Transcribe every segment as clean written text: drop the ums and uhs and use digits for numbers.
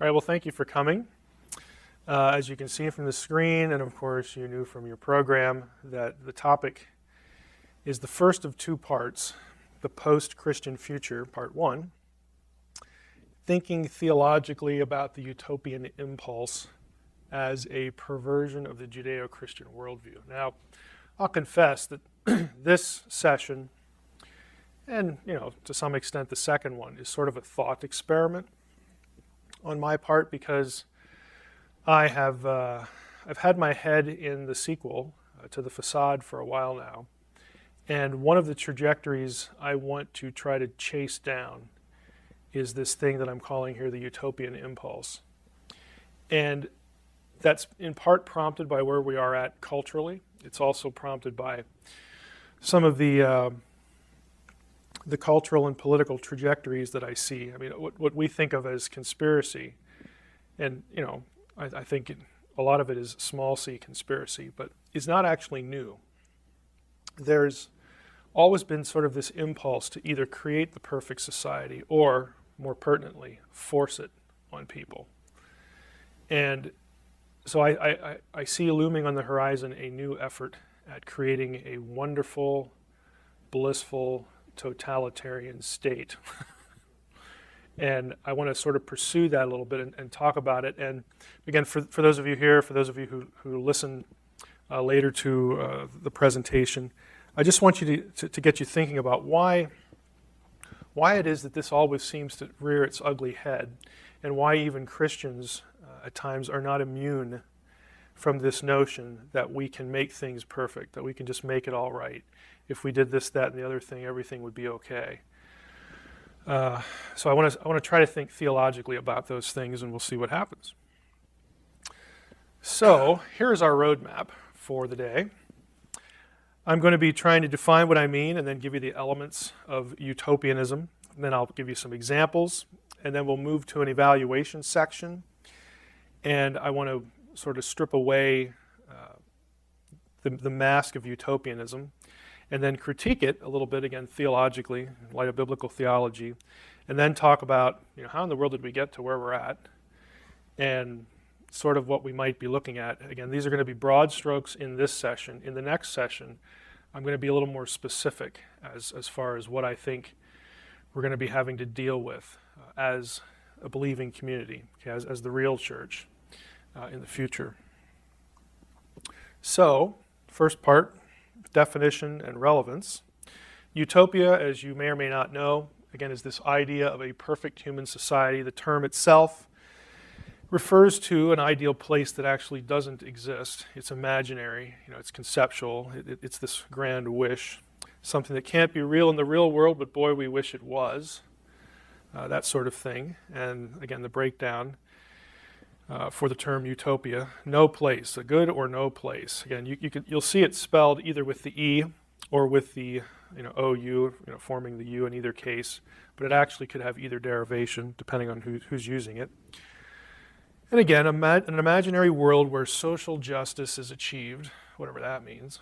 All right, well, thank you for coming. As you can see from the screen, and of course you knew from your program, that the topic is the first of two parts, the post-Christian future, part one, thinking theologically about the utopian impulse as a perversion of the Judeo-Christian worldview. Now, I'll confess that this session, and to some extent the second one, is sort of a thought experiment on my part, because I've had my head in the sequel to The Facade for a while now, and one of the trajectories I want to try to chase down is this thing that I'm calling here the utopian impulse. And that's in part prompted by where we are at culturally. It's also prompted by some of the cultural and political trajectories that I see. I mean, what we think of as conspiracy, and I think a lot of it is small c conspiracy, but is not actually new. There's always been sort of this impulse to either create the perfect society or, more pertinently, force it on people. And so I see looming on the horizon a new effort at creating a wonderful, blissful, totalitarian state. And I want to sort of pursue that a little bit and talk about it. And again, for those of you here, for those of you who listen later to the presentation, I just want you to get you thinking about why it is that this always seems to rear its ugly head, and why even Christians at times are not immune from this notion that we can make things perfect, that we can just make it all right. If we did this, that, and the other thing, everything would be okay. So I want to try to think theologically about those things, and we'll see what happens. So here's our roadmap for the day. I'm going to be trying to define what I mean and then give you the elements of utopianism. And then I'll give you some examples, and then we'll move to an evaluation section. And I want to sort of strip away the mask of utopianism, and then critique it a little bit, again, theologically, in light of biblical theology, and then talk about, how in the world did we get to where we're at, and sort of what we might be looking at. Again, these are going to be broad strokes in this session. In the next session, I'm going to be a little more specific as far as what I think we're going to be having to deal with as a believing community, okay, as the real church in the future. So, first part, definition and relevance. Utopia, as you may or may not know, again, is this idea of a perfect human society. The term itself refers to an ideal place that actually doesn't exist. It's imaginary, it's conceptual, it's this grand wish, something that can't be real in the real world, but boy, we wish it was, that sort of thing. And again, the breakdown for the term utopia, no place, a good or no place. Again, you'll see it spelled either with the E or with the OU, forming the U in either case, but it actually could have either derivation depending on who's using it. And again, an imaginary world where social justice is achieved, whatever that means,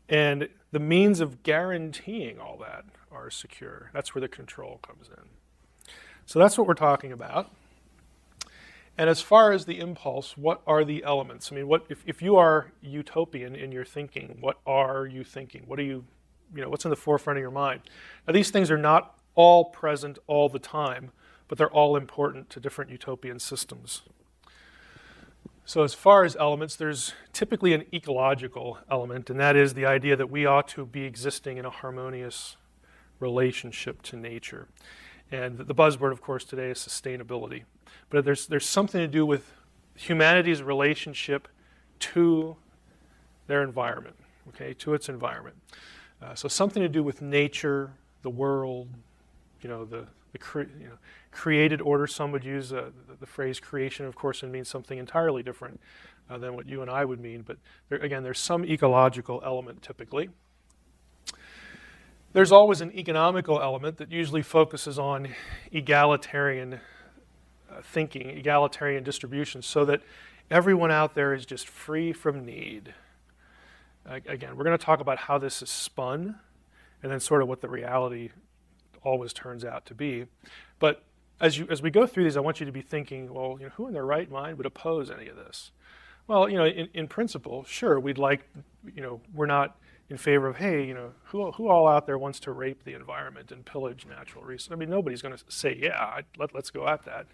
and the means of guaranteeing all that are secure. That's where the control comes in. So that's what we're talking about. And as far as the impulse, what are the elements? I mean, if you are utopian in your thinking, what are you thinking? What are what's in the forefront of your mind? Now, these things are not all present all the time, but they're all important to different utopian systems. So as far as elements, there's typically an ecological element, and that is the idea that we ought to be existing in a harmonious relationship to nature. And the buzzword, of course, today is sustainability. But there's something to do with humanity's relationship to their environment, okay, to its environment. So something to do with nature, the world, the created order. Some would use the phrase creation, of course, and mean something entirely different than what you and I would mean. But there's some ecological element typically. There's always an economical element that usually focuses on egalitarian thinking, egalitarian distribution, so that everyone out there is just free from need. Again, we're going to talk about how this is spun, and then sort of what the reality always turns out to be. But as we go through these, I want you to be thinking, well, who in their right mind would oppose any of this? Well, in principle, sure, we'd like, we're not in favor of, hey, who all out there wants to rape the environment and pillage natural resources? I mean, nobody's going to say, yeah, let's go at that.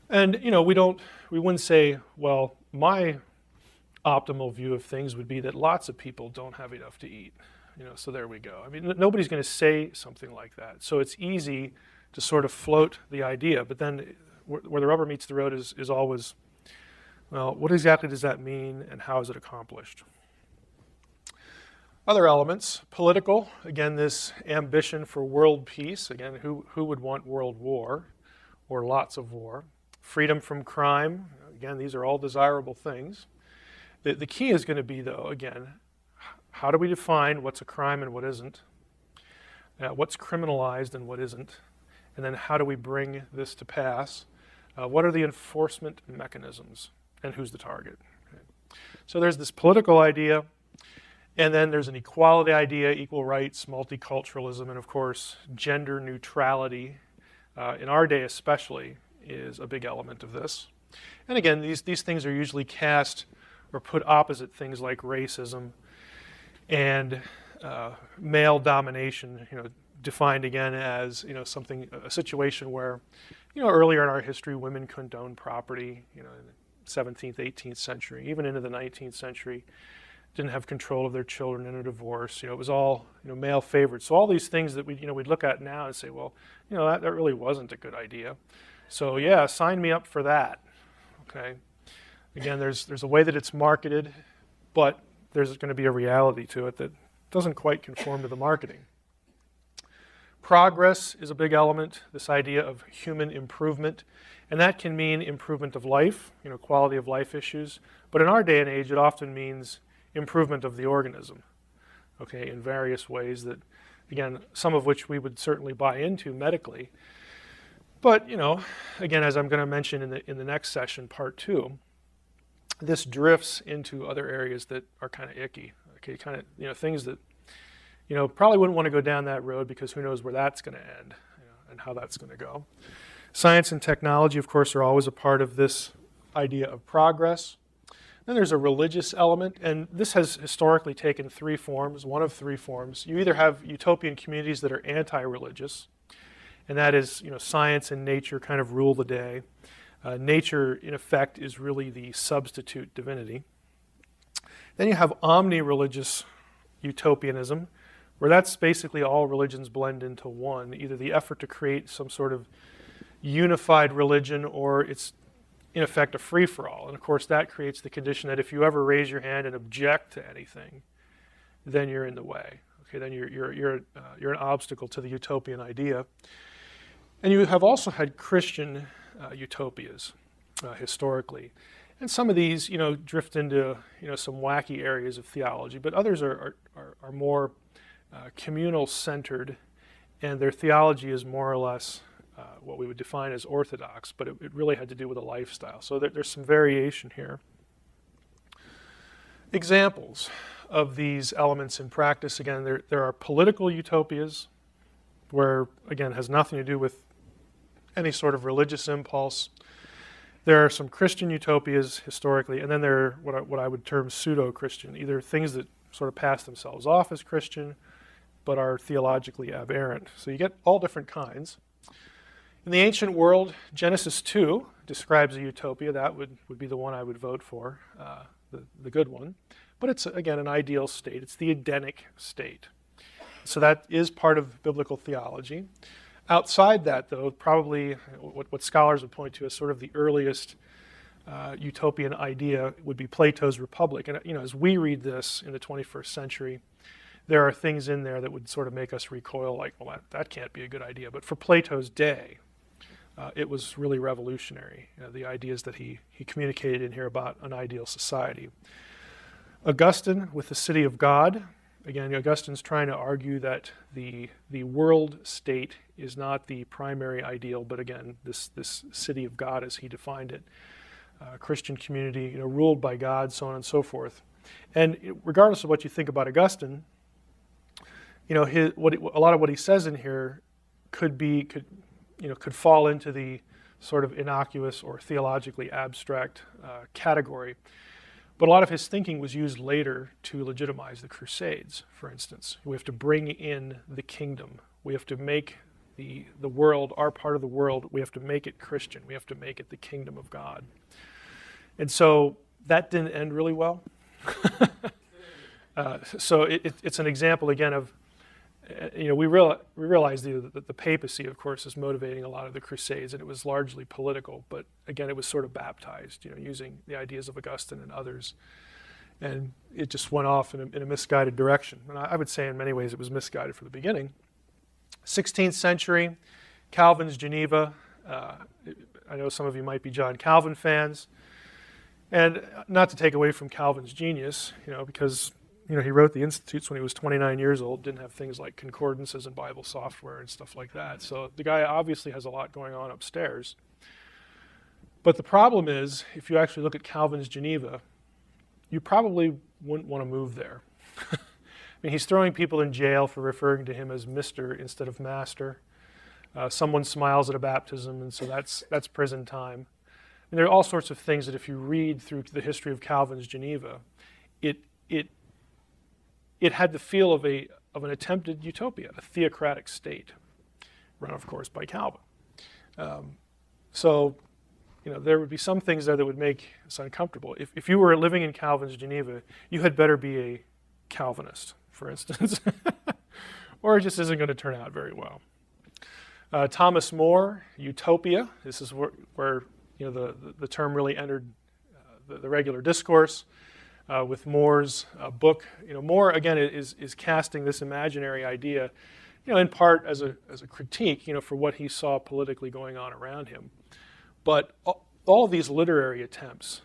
And, we wouldn't say, well, my optimal view of things would be that lots of people don't have enough to eat. So there we go. I mean, nobody's going to say something like that. So it's easy to sort of float the idea, but then where the rubber meets the road is always, well, what exactly does that mean and how is it accomplished? Other elements, political, again, this ambition for world peace. Again, who would want world war or lots of war? Freedom from crime. Again, these are all desirable things. The key is going to be, though, again, how do we define what's a crime and what isn't? What's criminalized and what isn't? And then how do we bring this to pass? What are the enforcement mechanisms? And who's the target? Okay. So there's this political idea, and then there's an equality idea, equal rights, multiculturalism, and of course, gender neutrality, in our day especially, is a big element of this. And again, these things are usually cast or put opposite things like racism and male domination, defined again as a situation where, earlier in our history, women couldn't own property, in the 17th, 18th century, even into the 19th century, didn't have control of their children in a divorce. It was all male favored. So all these things that we'd look at now and say, well, that really wasn't a good idea. So yeah, sign me up for that. Okay. Again, there's a way that it's marketed, but there's going to be a reality to it that doesn't quite conform to the marketing. Progress is a big element, this idea of human improvement, and that can mean improvement of life, quality of life issues, but in our day and age it often means improvement of the organism, okay, in various ways that, again, some of which we would certainly buy into medically. But, again, as I'm going to mention in the next session, part 2, this drifts into other areas that are kind of icky, okay, kind of, things that, probably wouldn't want to go down that road because who knows where that's going to end, and how that's going to go. Science and technology, of course, are always a part of this idea of progress. Then there's a religious element, and this has historically taken three forms, one of three forms. You either have utopian communities that are anti-religious, and that is, science and nature kind of rule the day. Nature, in effect, is really the substitute divinity. Then you have omni-religious utopianism, where that's basically all religions blend into one, either the effort to create some sort of unified religion or it's, in effect, a free-for-all. And of course, that creates the condition that if you ever raise your hand and object to anything, then you're in the way. Okay, then you're an obstacle to the utopian idea. And you have also had Christian utopias historically. And some of these, drift into, some wacky areas of theology, but others are more communal-centered, and their theology is more or less what we would define as orthodox, but it really had to do with a lifestyle. So there's some variation here. Examples of these elements in practice, again, there are political utopias, where, again, has nothing to do with any sort of religious impulse. There are some Christian utopias historically, and then there are what I would term pseudo-Christian, either things that sort of pass themselves off as Christian, but are theologically aberrant. So you get all different kinds. In the ancient world, Genesis 2 describes a utopia. That would be the one I would vote for, the good one. But it's, again, an ideal state. It's the Edenic state. So that is part of biblical theology. Outside that, though, probably what scholars would point to as sort of the earliest utopian idea would be Plato's Republic. And as we read this in the 21st century, there are things in there that would sort of make us recoil, like, well, that can't be a good idea. But for Plato's day, it was really revolutionary, the ideas that he communicated in here about an ideal society. Augustine with the City of God. Again, Augustine's trying to argue that the world state is not the primary ideal, but again, this city of God as he defined it, Christian community, ruled by God, so on and so forth. And regardless of what you think about Augustine, a lot of what he says in here could could fall into the sort of innocuous or theologically abstract category. But a lot of his thinking was used later to legitimize the Crusades, for instance. We have to bring in the kingdom. We have to make the world, our part of the world, we have to make it Christian. We have to make it the kingdom of God. And so that didn't end really well. So it's an example, again, of, we realize that the papacy, of course, is motivating a lot of the Crusades, and it was largely political, but again, it was sort of baptized, using the ideas of Augustine and others. And it just went off in a misguided direction. And I would say in many ways it was misguided from the beginning. 16th century, Calvin's Geneva. I know some of you might be John Calvin fans. And not to take away from Calvin's genius, because he wrote the Institutes when he was 29 years old, didn't have things like concordances and Bible software and stuff like that. So the guy obviously has a lot going on upstairs. But the problem is, if you actually look at Calvin's Geneva, you probably wouldn't want to move there. I mean, he's throwing people in jail for referring to him as Mr. instead of Master. Someone smiles at a baptism, and so that's prison time. And there are all sorts of things that if you read through the history of Calvin's Geneva, it had the feel of an attempted utopia, a theocratic state, run, of course, by Calvin. So there would be some things there that would make us uncomfortable. If you were living in Calvin's Geneva, you had better be a Calvinist, for instance, or it just isn't going to turn out very well. Thomas More, Utopia. This is where the term really entered the regular discourse. With More's book, More again is casting this imaginary idea, in part as a critique, for what he saw politically going on around him. But all of these literary attempts,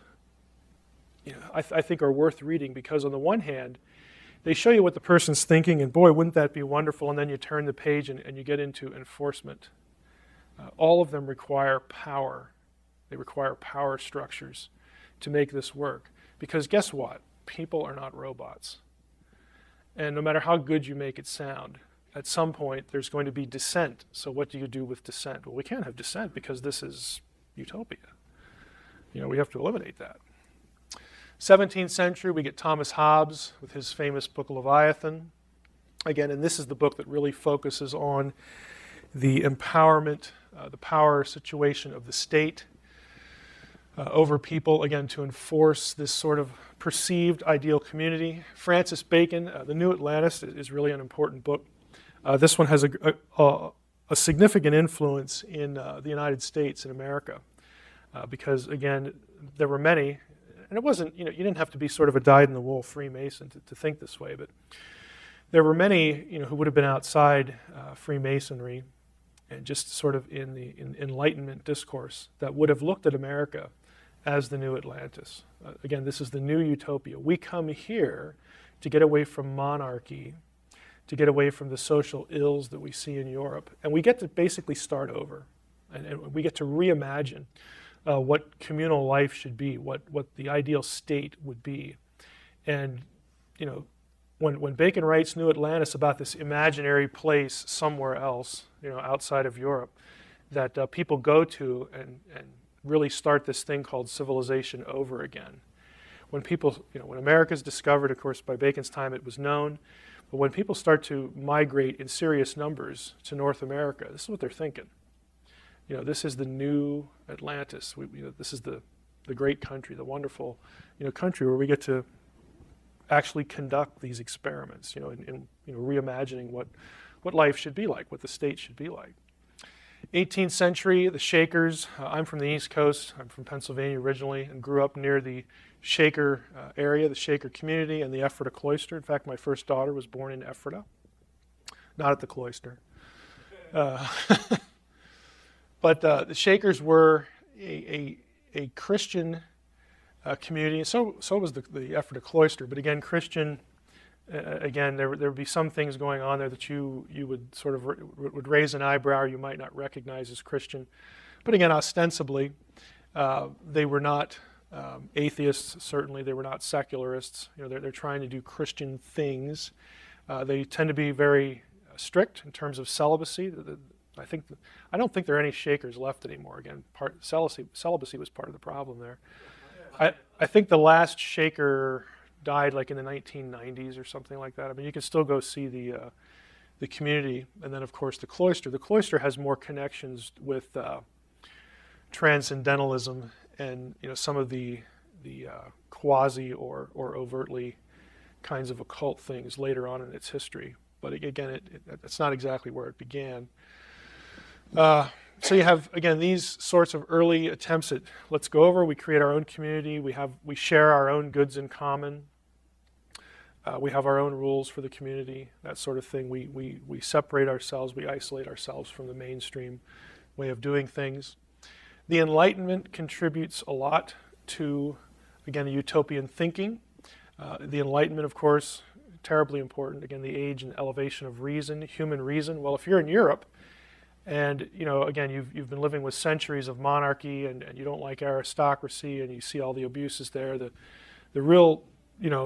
I think are worth reading because on the one hand, they show you what the person's thinking, and boy, wouldn't that be wonderful? And then you turn the page and you get into enforcement. All of them require power. They require power structures to make this work. Because guess what? People are not robots. And no matter how good you make it sound, at some point there's going to be dissent. So what do you do with dissent? Well, we can't have dissent because this is utopia. We have to eliminate that. 17th century, we get Thomas Hobbes with his famous book Leviathan. Again, and this is the book that really focuses on the empowerment, the power situation of the state over people, again, to enforce this sort of perceived ideal community. Francis Bacon, The New Atlantis, is really an important book. This one has a significant influence in the United States and America because, again, there were many, and it wasn't, you didn't have to be sort of a dyed-in-the-wool Freemason to think this way, but there were many, who would have been outside Freemasonry and just sort of in the Enlightenment discourse that would have looked at America as the new Atlantis. Again, this is the new utopia. We come here to get away from monarchy, to get away from the social ills that we see in Europe, and we get to basically start over, and we get to reimagine what communal life should be, what the ideal state would be. And, when Bacon writes New Atlantis about this imaginary place somewhere else, outside of Europe, that people go to and really start this thing called civilization over again. When people, when America's discovered, of course, by Bacon's time it was known, but when people start to migrate in serious numbers to North America, this is what they're thinking. This is the new Atlantis. This is the great country, the wonderful, country where we get to actually conduct these experiments, in reimagining what life should be like, what the state should be like. 18th century, the Shakers. I'm from the East Coast. I'm from Pennsylvania originally and grew up near the Shaker area, the Shaker community, and the Ephrata cloister. In fact, my first daughter was born in Ephrata, not at the cloister. But the Shakers were a Christian community. So was the Ephrata cloister, but again, Christian. Again, there would be some things going on there that you would sort of would raise an eyebrow, or you might not recognize as Christian. But again, ostensibly, they were not atheists. Certainly, they were not secularists. They're trying to do Christian things. They tend to be very strict in terms of celibacy. I don't think there are any Shakers left anymore. Again, celibacy was part of the problem there. I think the last Shaker died like in the 1990s or something like that. I mean, you can still go see the community, and then of course the cloister. The cloister has more connections with transcendentalism and some of the quasi or overtly kinds of occult things later on in its history. But again, it's not exactly where it began. So you have, again, these sorts of early attempts at, let's go over, we create our own community, we share our own goods in common, we have our own rules for the community, that sort of thing. We separate ourselves, we isolate ourselves from the mainstream way of doing things. The Enlightenment contributes a lot to, again, the utopian thinking. The Enlightenment, of course, terribly important. Again, the age and elevation of reason, human reason. Well, if you're in Europe, and again, you've been living with centuries of monarchy, and you don't like aristocracy, and you see all the abuses there, the real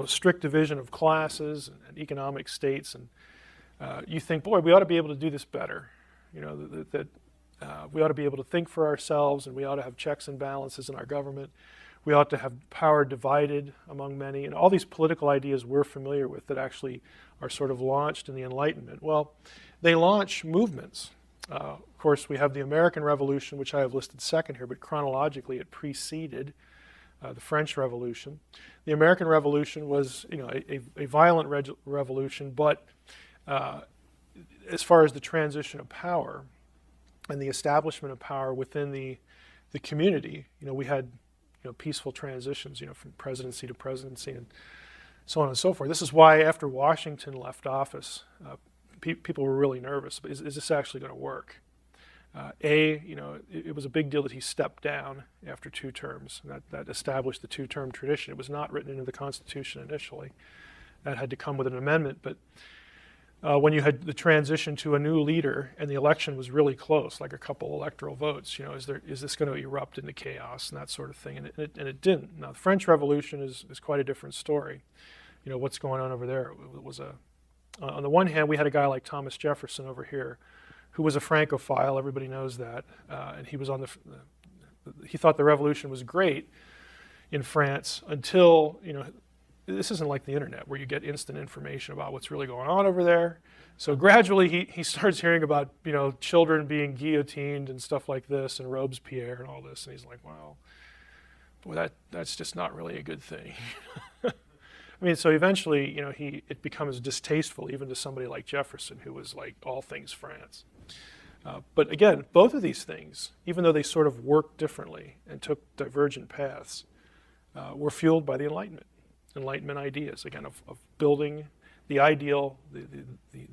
strict division of classes and economic states, and you think, boy, we ought to be able to do this better. That we ought to be able to think for ourselves, and we ought to have checks and balances in our government. We ought to have power divided among many, and all these political ideas we're familiar with that actually are sort of launched in the Enlightenment. Well, they launch movements. Of course, we have the American Revolution, which I have listed second here, but chronologically it preceded the French Revolution. The American Revolution was, a violent revolution, but as far as the transition of power and the establishment of power within the community, we had peaceful transitions, from presidency to presidency and so on and so forth. This is why after Washington left office, people were really nervous. Is this actually going to work? It was a big deal that he stepped down after 2 terms. That established the 2-term tradition. It was not written into the Constitution initially. That had to come with an amendment. But when you had the transition to a new leader and the election was really close, like a couple electoral votes, is this going to erupt into chaos and that sort of thing? And it didn't. Now, the French Revolution is quite a different story. What's going on over there? It was on the one hand, we had a guy like Thomas Jefferson over here, who was a Francophile. Everybody knows that, and he was he thought the revolution was great in France until this isn't like the internet where you get instant information about what's really going on over there. So gradually he starts hearing about children being guillotined and stuff like this, and Robespierre and all this, and he's like, wow, boy, that's just not really a good thing. I mean, so eventually, it becomes distasteful even to somebody like Jefferson, who was like all things France. But again, both of these things, even though they sort of worked differently and took divergent paths, were fueled by the Enlightenment ideas, again, of building the ideal,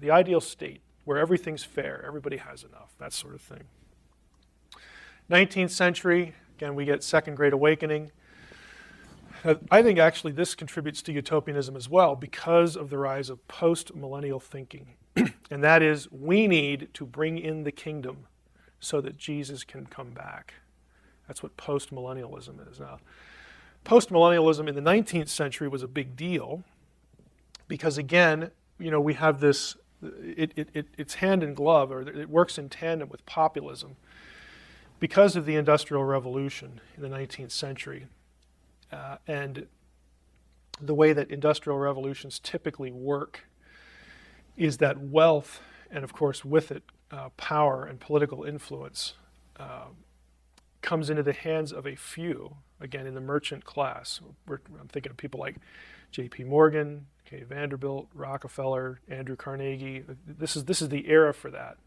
the ideal state where everything's fair, everybody has enough, that sort of thing. 19th century, again, we get Second Great Awakening. I think actually this contributes to utopianism as well because of the rise of post-millennial thinking. And that is, we need to bring in the kingdom so that Jesus can come back. That's what post-millennialism is. Now, post-millennialism in the 19th century was a big deal because, again, we have this, it's hand in glove, or it works in tandem with populism because of the Industrial Revolution in the 19th century. And the way that industrial revolutions typically work is that wealth, and of course with it power and political influence, comes into the hands of a few, again in the merchant class. I'm thinking of people like J.P. Morgan, Vanderbilt, Rockefeller, Andrew Carnegie. This is the era for that.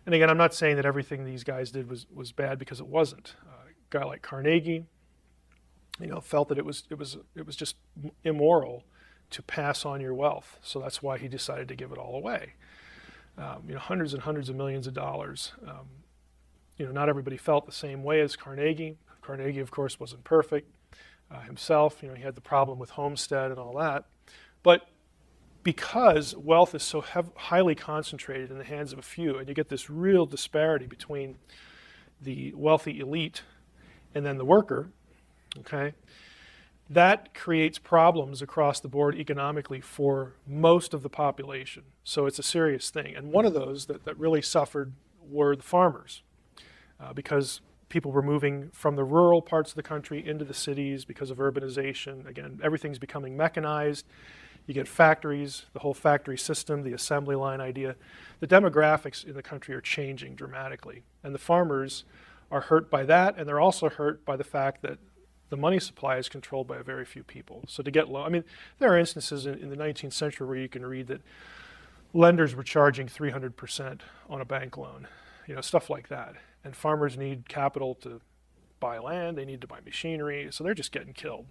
And again, I'm not saying that everything these guys did was bad, because it wasn't. A guy like Carnegie, felt that it was just immoral to pass on your wealth. So that's why he decided to give it all away. Hundreds and hundreds of millions of dollars. Not everybody felt the same way as Carnegie. Carnegie, of course, wasn't perfect himself. He had the problem with Homestead and all that. But because wealth is so highly concentrated in the hands of a few, and you get this real disparity between the wealthy elite and then the worker, okay, that creates problems across the board economically for most of the population. So it's a serious thing. And one of those that really suffered were the farmers, because people were moving from the rural parts of the country into the cities because of urbanization. Again, everything's becoming mechanized. You get factories, the whole factory system, the assembly line idea. The demographics in the country are changing dramatically. And the farmers are hurt by that, and they're also hurt by the fact that the money supply is controlled by a very few people. So to get loan, I mean, there are instances in the 19th century where you can read that lenders were charging 300% on a bank loan, stuff like that. And farmers need capital to buy land, they need to buy machinery, so they're just getting killed.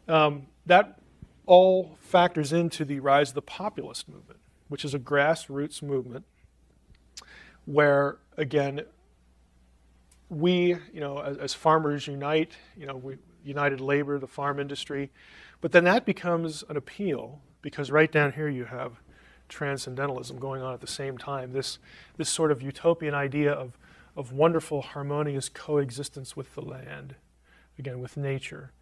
That all factors into the rise of the populist movement, which is a grassroots movement where, again, we, as farmers unite, we united labor, the farm industry, but then that becomes an appeal because right down here you have transcendentalism going on at the same time, this sort of utopian idea of wonderful, harmonious coexistence with the land, again, with nature.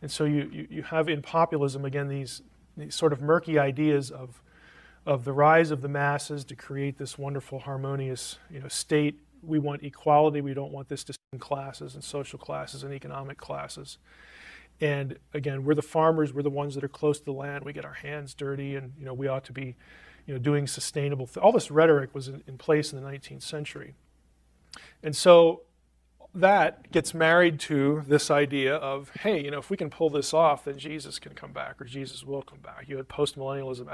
And so you have in populism, again, these sort of murky ideas of the rise of the masses to create this wonderful, harmonious, state. We want equality. We don't want this distinct classes and social classes and economic classes. And again, we're the farmers. We're the ones that are close to the land. We get our hands dirty, and we ought to be, doing sustainable. All this rhetoric was in place in the 19th century, and so that gets married to this idea of, hey, if we can pull this off, then Jesus can come back, or Jesus will come back. You had postmillennialism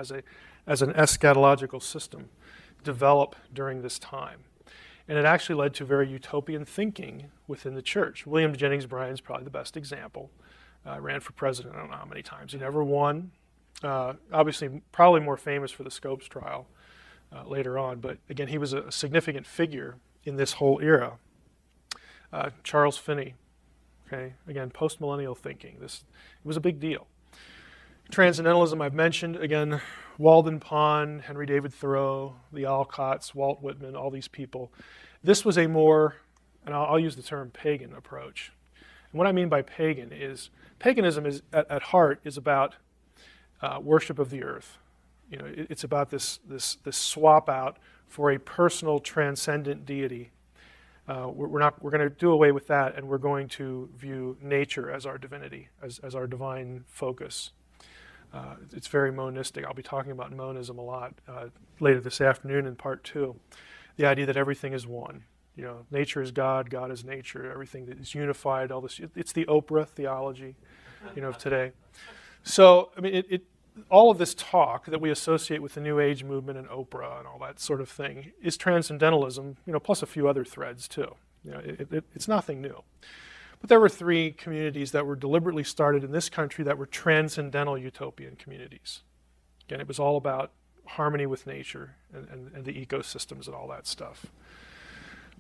as an eschatological system develop during this time. And it actually led to very utopian thinking within the church. William Jennings Bryan is probably the best example. Ran for president, I don't know how many times. He never won. Obviously, probably more famous for the Scopes trial later on. But again, he was a significant figure in this whole era. Charles Finney, okay, again, post-millennial thinking. It was a big deal. Transcendentalism, I've mentioned, again, Walden Pond, Henry David Thoreau, the Alcotts, Walt Whitman, all these people. This was a more, and I'll use the term pagan approach. And what I mean by pagan is, paganism is at heart is about worship of the earth. It's about this swap out for a personal transcendent deity. We're going to do away with that, and we're going to view nature as our divinity, as our divine focus. It's very monistic. I'll be talking about monism a lot later this afternoon in part 2. The idea that everything is one. Nature is God, God is nature, everything that is unified, all this. It's the Oprah theology, of today. So, I mean, all of this talk that we associate with the New Age movement and Oprah and all that sort of thing is transcendentalism, plus a few other threads too. It's nothing new. But there were 3 communities that were deliberately started in this country that were transcendental utopian communities. Again, it was all about harmony with nature and the ecosystems and all that stuff.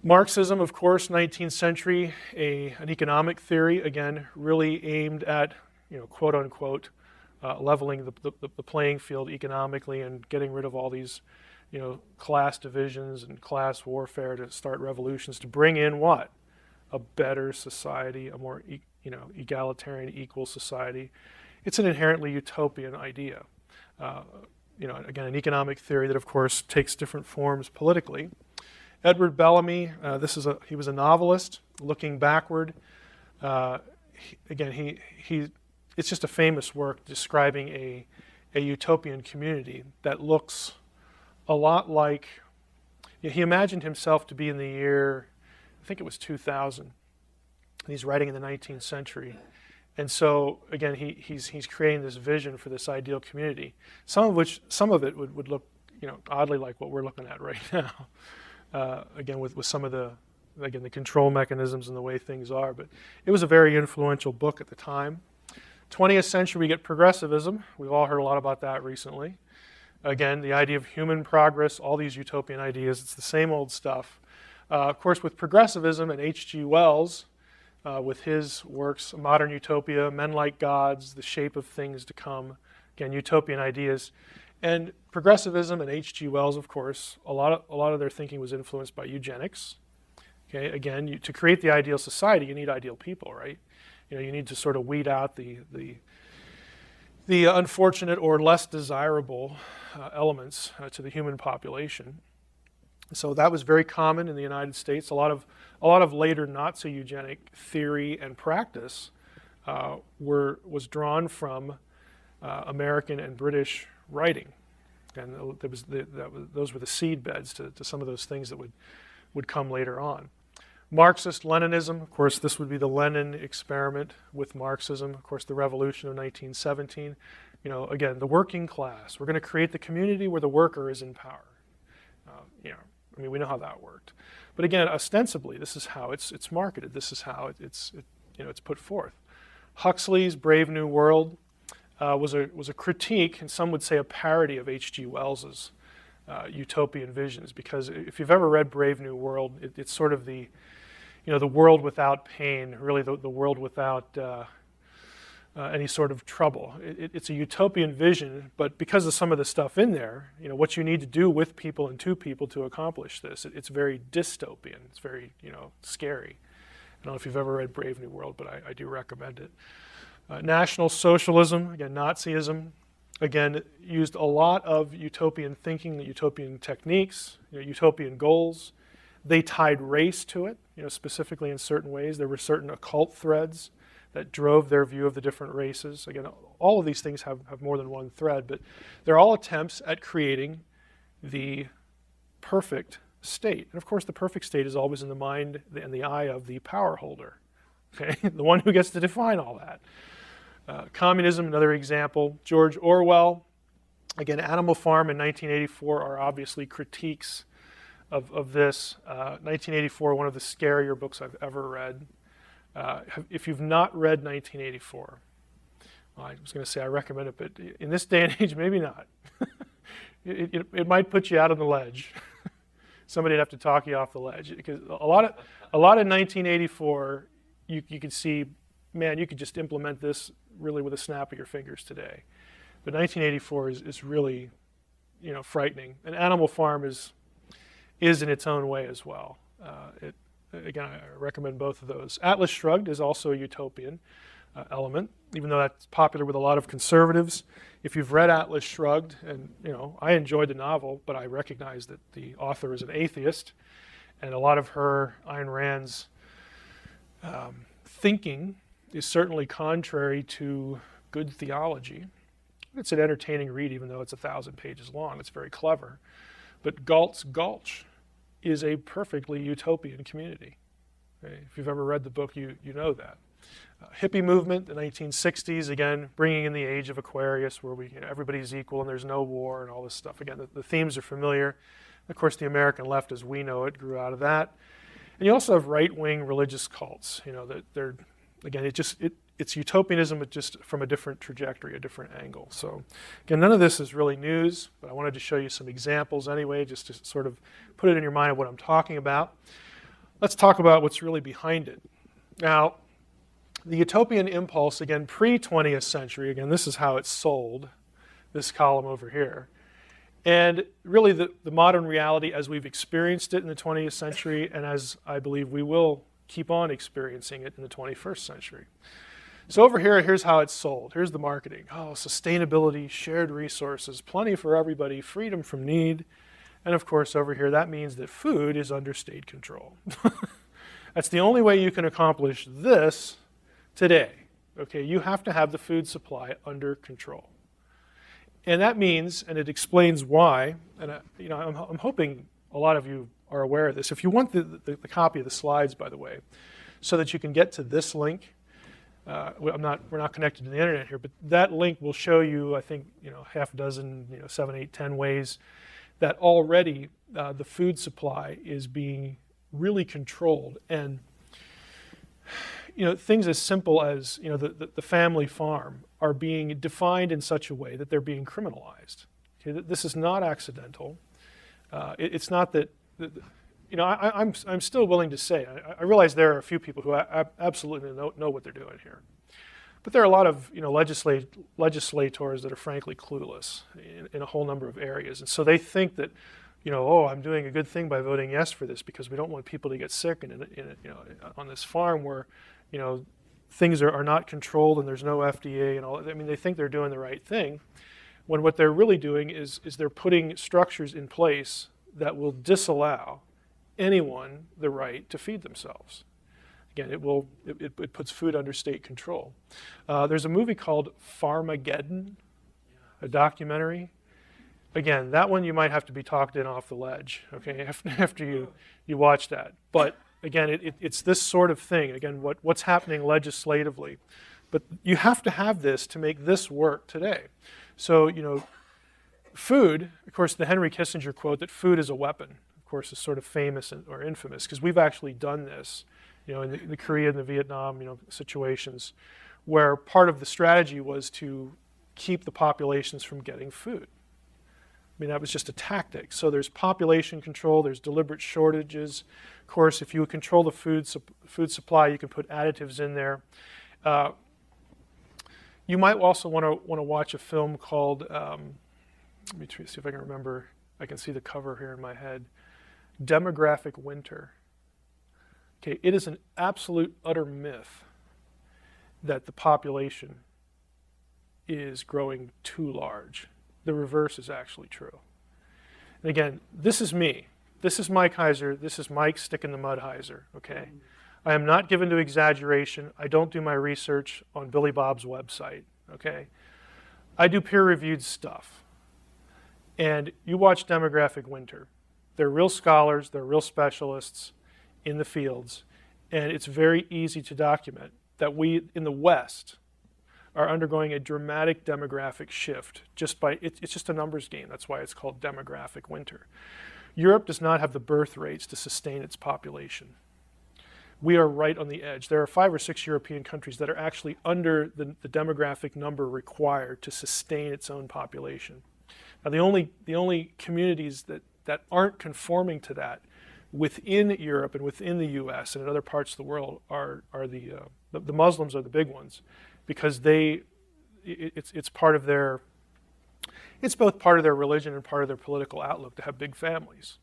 Marxism, of course, 19th century, an economic theory, again, really aimed at, quote unquote, leveling the playing field economically and getting rid of all these, class divisions and class warfare to start revolutions to bring in what? A better society, a more egalitarian, equal society. It's an inherently utopian idea. Again, an economic theory that, of course, takes different forms politically. Edward Bellamy, he was a novelist looking backward. It's just a famous work describing a utopian community that looks a lot like, he imagined himself to be in the year, I think it was 2000. He's writing in the 19th century. And so, again, he's creating this vision for this ideal community, some of it would look, oddly like what we're looking at right now. Again, with some of the control mechanisms and the way things are. But it was a very influential book at the time. 20th century, we get progressivism. We've all heard a lot about that recently. Again, the idea of human progress, all these utopian ideas, it's the same old stuff. Of course, with progressivism and H.G. Wells, with his works, Modern Utopia, Men Like Gods, The Shape of Things to Come, again, utopian ideas. And progressivism and H.G. Wells, of course, a lot of their thinking was influenced by eugenics. Okay, again, to create the ideal society, you need ideal people, right? You need to sort of weed out the unfortunate or less desirable elements to the human population. So that was very common in the United States. A lot of later Nazi eugenic theory and practice was drawn from American and British writing, and those were the seed beds to some of those things that would come later on. Marxist-Leninism, of course, this would be the Lenin experiment with Marxism. Of course, the revolution of 1917. Again, the working class. We're going to create the community where the worker is in power. We know how that worked. But again, ostensibly, this is how it's marketed. This is how it's put forth. Huxley's Brave New World was a critique, and some would say a parody of H.G. Wells's utopian visions. Because if you've ever read Brave New World, it's sort of the world without pain, really the world without any sort of trouble. It's a utopian vision, but because of some of the stuff in there, what you need to do with people and to people to accomplish this, it's very dystopian. It's very, scary. I don't know if you've ever read Brave New World, but I do recommend it. National Socialism, again, Nazism, again, used a lot of utopian thinking, utopian techniques, utopian goals. They tied race to it, specifically in certain ways. There were certain occult threads that drove their view of the different races. Again, all of these things have more than one thread, but they're all attempts at creating the perfect state. And of course, the perfect state is always in the mind and the eye of the power holder, okay? The one who gets to define all that. Communism, another example. George Orwell, again, Animal Farm and 1984 are obviously critiques of this. 1984, one of the scarier books I've ever read. If you've not read 1984, well, I was going to say I recommend it, but in this day and age, maybe not. It might put you out on the ledge. Somebody'd have to talk you off the ledge, because a lot of 1984, you could see, man, you could just implement this really with a snap of your fingers today. But 1984 is really, frightening. And Animal Farm is in its own way as well. Again, I recommend both of those. Atlas Shrugged is also a utopian element, even though that's popular with a lot of conservatives. If you've read Atlas Shrugged, and I enjoyed the novel, but I recognize that the author is an atheist, and a lot of her, Ayn Rand's, thinking is certainly contrary to good theology. It's an entertaining read, even though it's 1,000 pages long. It's very clever. But Galt's Gulch is a perfectly utopian community. Okay? If you've ever read the book, you know that. Hippie movement, the 1960s, again, bringing in the age of Aquarius, where everybody's equal and there's no war and all this stuff. Again, the themes are familiar. Of course, the American left, as we know it, grew out of that. And you also have right-wing religious cults. That they're, again, it's utopianism, but just from a different trajectory, a different angle. So, again, none of this is really news, but I wanted to show you some examples anyway, just to sort of put it in your mind of what I'm talking about. Let's talk about what's really behind it. Now, the utopian impulse, again, pre-20th century, again, this is how it's sold, this column over here. And really the modern reality as we've experienced it in the 20th century, and as I believe we will keep on experiencing it in the 21st century. So over here, here's how it's sold. Here's the marketing. Oh, sustainability, shared resources, plenty for everybody, freedom from need. And of course, over here, that means that food is under state control. That's the only way you can accomplish this today. Okay, you have to have the food supply under control. And that means, and it explains why, and I'm hoping a lot of you are aware of this. If you want the copy of the slides, by the way, so that you can get to this link, we're not connected to the internet here, but that link will show you, I think, half a dozen, 7, 8, 10 ways that already the food supply is being really controlled. And things as simple as the family farm are being defined in such a way that they're being criminalized. Okay, this is not accidental. It's not that. I'm still willing to say. I realize there are a few people who absolutely know what they're doing here, but there are a lot of legislators that are frankly clueless in a whole number of areas, and so they think that I'm doing a good thing by voting yes for this because we don't want people to get sick and on this farm where things are not controlled and there's no FDA and all. I mean, they think they're doing the right thing, when what they're really doing is they're putting structures in place that will disallow anyone the right to feed themselves. Again, it puts food under state control. There's a movie called Farmageddon, a documentary. Again, that one you might have to be talked in off the ledge, okay, after you watch that. But again, it's this sort of thing. Again, what's happening legislatively. But you have to have this to make this work today. So, food, of course, the Henry Kissinger quote that food is a weapon, of course, is sort of famous or infamous, because we've actually done this, in the Korea and the Vietnam, situations, where part of the strategy was to keep the populations from getting food. I mean, that was just a tactic. So there's population control, there's deliberate shortages. Of course, if you control the food supply, you can put additives in there. You might also want to watch a film called, let me see if I can remember, I can see the cover here in my head, Demographic Winter. Okay, it is an absolute utter myth that the population is growing too large. The reverse is actually true. And again, this is me. This is Mike Heiser. This is Mike Stick in the Mud Heiser, okay? I am not given to exaggeration. I don't do my research on Billy Bob's website, okay? I do peer-reviewed stuff. And you watch Demographic Winter. They're real scholars. They're real specialists in the fields. And it's very easy to document that we, in the West, are undergoing a dramatic demographic shift just by, it's just a numbers game. That's why it's called Demographic Winter. Europe does not have the birth rates to sustain its population. We are right on the edge. There are 5 or 6 European countries that are actually under the demographic number required to sustain its own population. Now, the only communities that aren't conforming to that within Europe and within the U.S. and in other parts of the world are the Muslims are the big ones, because it's part of their, it's both part of their religion and part of their political outlook to have big families.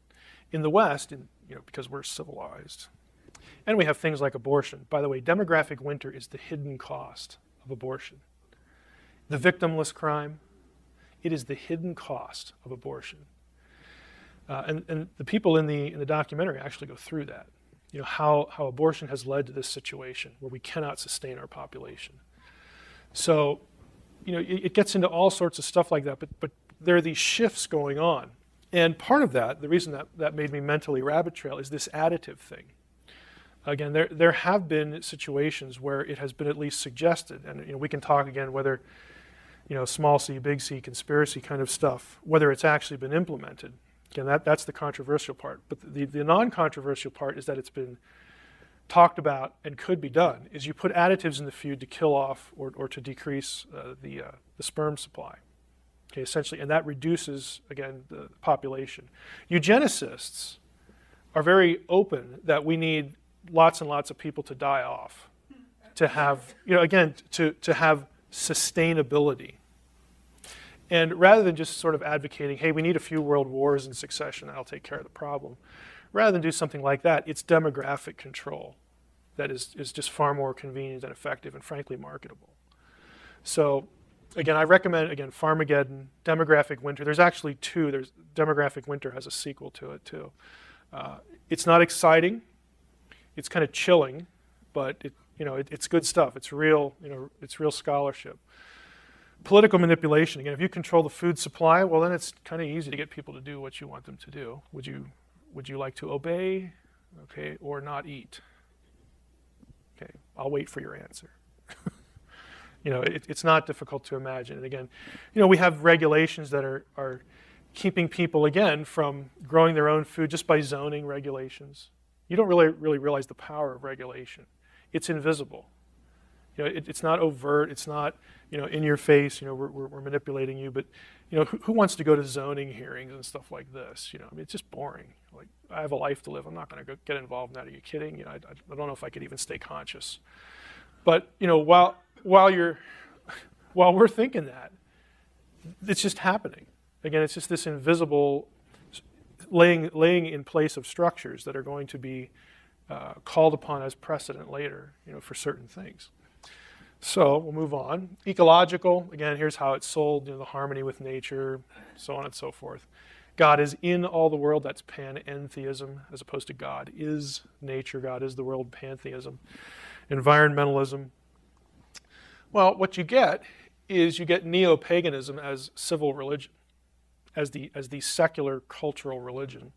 In the West, because we're civilized, and we have things like abortion. By the way, demographic winter is the hidden cost of abortion. The victimless crime, it is the hidden cost of abortion. And the people in the documentary actually go through that. How abortion has led to this situation where we cannot sustain our population. So, it gets into all sorts of stuff like that, but there are these shifts going on. And part of that, the reason that made me mentally rabbit trail, is this additive thing. Again, there have been situations where it has been at least suggested, and we can talk again whether, small c, big C, conspiracy kind of stuff, whether it's actually been implemented. Again, that's the controversial part. But the non-controversial part is that it's been talked about and could be done, is you put additives in the food to kill off or to decrease the sperm supply. Okay, essentially, and that reduces, again, the population. Eugenicists are very open that we need lots and lots of people to die off to have, again, to have sustainability. And rather than just sort of advocating, hey, we need a few world wars in succession, that'll take care of the problem, rather than do something like that, it's demographic control that is just far more convenient and effective and frankly marketable. So again, I recommend, Farmageddon, Demographic Winter. There's actually 2. Demographic Winter has a sequel to it too. It's not exciting. It's kind of chilling, but it's good stuff. It's real, it's real scholarship. Political manipulation. Again, if you control the food supply, well, then it's kind of easy to get people to do what you want them to do. Would you like to obey, okay, or not eat? Okay, I'll wait for your answer. It's not difficult to imagine. And again, we have regulations that are keeping people, again, from growing their own food just by zoning regulations. You don't really realize the power of regulation. It's invisible. It's not overt. It's not, in your face. We're manipulating you. But, who wants to go to zoning hearings and stuff like this? It's just boring. Like, I have a life to live. I'm not going to get involved in that. Are you kidding? I don't know if I could even stay conscious. But, while we're thinking that, it's just happening. Again, it's just this invisible laying in place of structures that are going to be called upon as precedent later, for certain things. So we'll move on. Ecological, again, here's how it's sold, the harmony with nature, so on and so forth. God is in all the world. That's panentheism, as opposed to God is nature, God is the world, pantheism. Environmentalism. Well, what you get is you get neo-paganism as civil religion, as the secular cultural religion.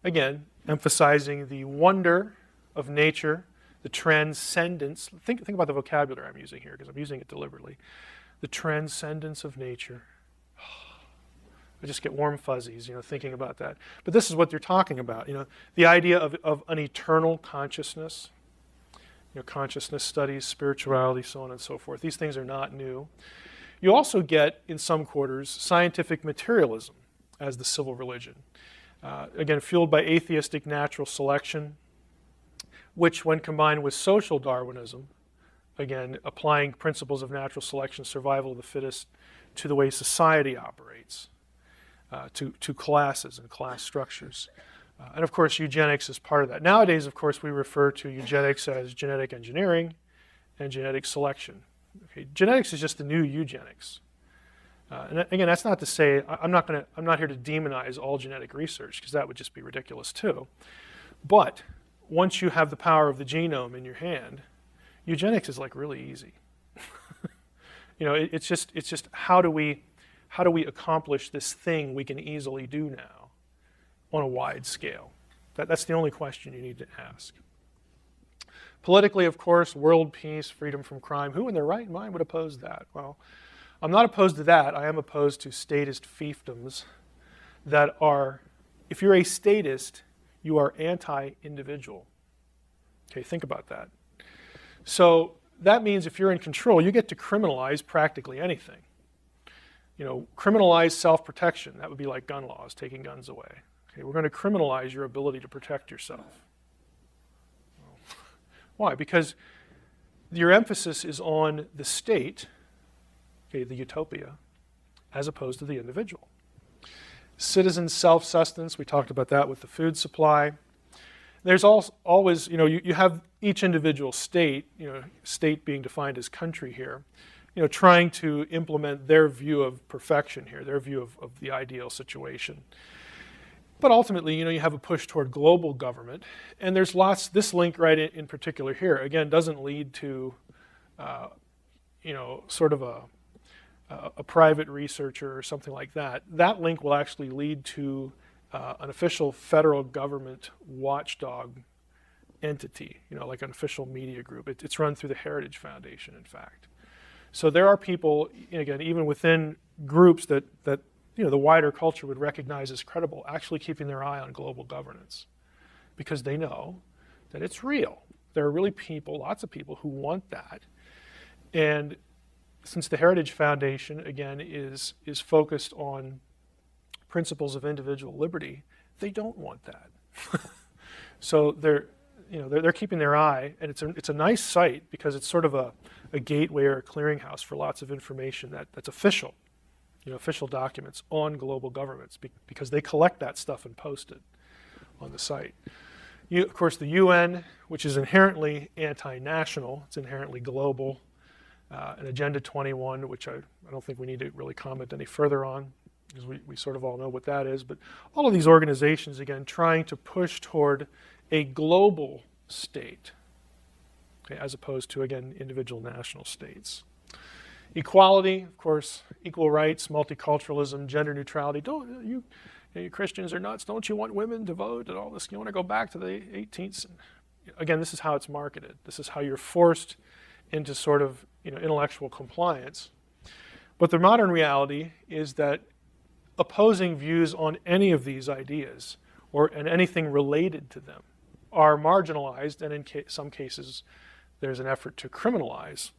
Again, emphasizing the wonder of nature, the transcendence. Think about the vocabulary I'm using here, because I'm using it deliberately. The transcendence of nature. I just get warm fuzzies, thinking about that. But this is what they're talking about, the idea of an eternal consciousness. Consciousness studies, spirituality, so on and so forth. These things are not new. You also get, in some quarters, scientific materialism as the civil religion. Again, fueled by atheistic natural selection, which, when combined with social Darwinism, again, applying principles of natural selection, survival of the fittest, to the way society operates, to classes and class structures. And of course, eugenics is part of that. Nowadays, of course, we refer to eugenics as genetic engineering and genetic selection. Okay, genetics is just the new eugenics. And again, that's not to say I'm not here to demonize all genetic research, because that would just be ridiculous too. But once you have the power of the genome in your hand, eugenics is like really easy. It's just how do we accomplish this thing we can easily do now on a wide scale? That's the only question you need to ask. Politically, of course, world peace, freedom from crime. Who in their right mind would oppose that? Well, I'm not opposed to that. I am opposed to statist fiefdoms that are, if you're a statist, you are anti-individual. Okay, think about that. So that means if you're in control, you get to criminalize practically anything. Criminalize self-protection. That would be like gun laws, taking guns away. Okay, we're going to criminalize your ability to protect yourself. Why? Because your emphasis is on the state, okay, the utopia, as opposed to the individual. Citizen self-sustenance, we talked about that with the food supply. There's always, you have each individual state, state being defined as country here, trying to implement their view of perfection here, their view of the ideal situation. But ultimately, you have a push toward global government, and there's lots. This link right in particular here, again, doesn't lead to, sort of a private researcher or something like that. That link will actually lead to an official federal government watchdog entity, like an official media group. It's run through the Heritage Foundation, in fact. So there are people, again, even within groups that the wider culture would recognize as credible, actually keeping their eye on global governance, because they know that it's real. There are really people, lots of people, who want that. And since the Heritage Foundation, again, is focused on principles of individual liberty, they don't want that. So they're keeping their eye, and it's a nice site because it's sort of a gateway or a clearinghouse for lots of information that's official. Official documents on global governments, because they collect that stuff and post it on the site. Of course, the UN, which is inherently anti-national, it's inherently global, and Agenda 21, which I don't think we need to really comment any further on, because we sort of all know what that is. But all of these organizations, again, trying to push toward a global state, okay, as opposed to, again, individual national states. Equality, of course, equal rights, multiculturalism, gender neutrality. You Christians are nuts. Don't you want women to vote and all this? You want to go back to the 18th? Again, this is how it's marketed. This is how you're forced into sort of intellectual compliance. But the modern reality is that opposing views on any of these ideas and anything related to them are marginalized, and in some cases there's an effort to criminalize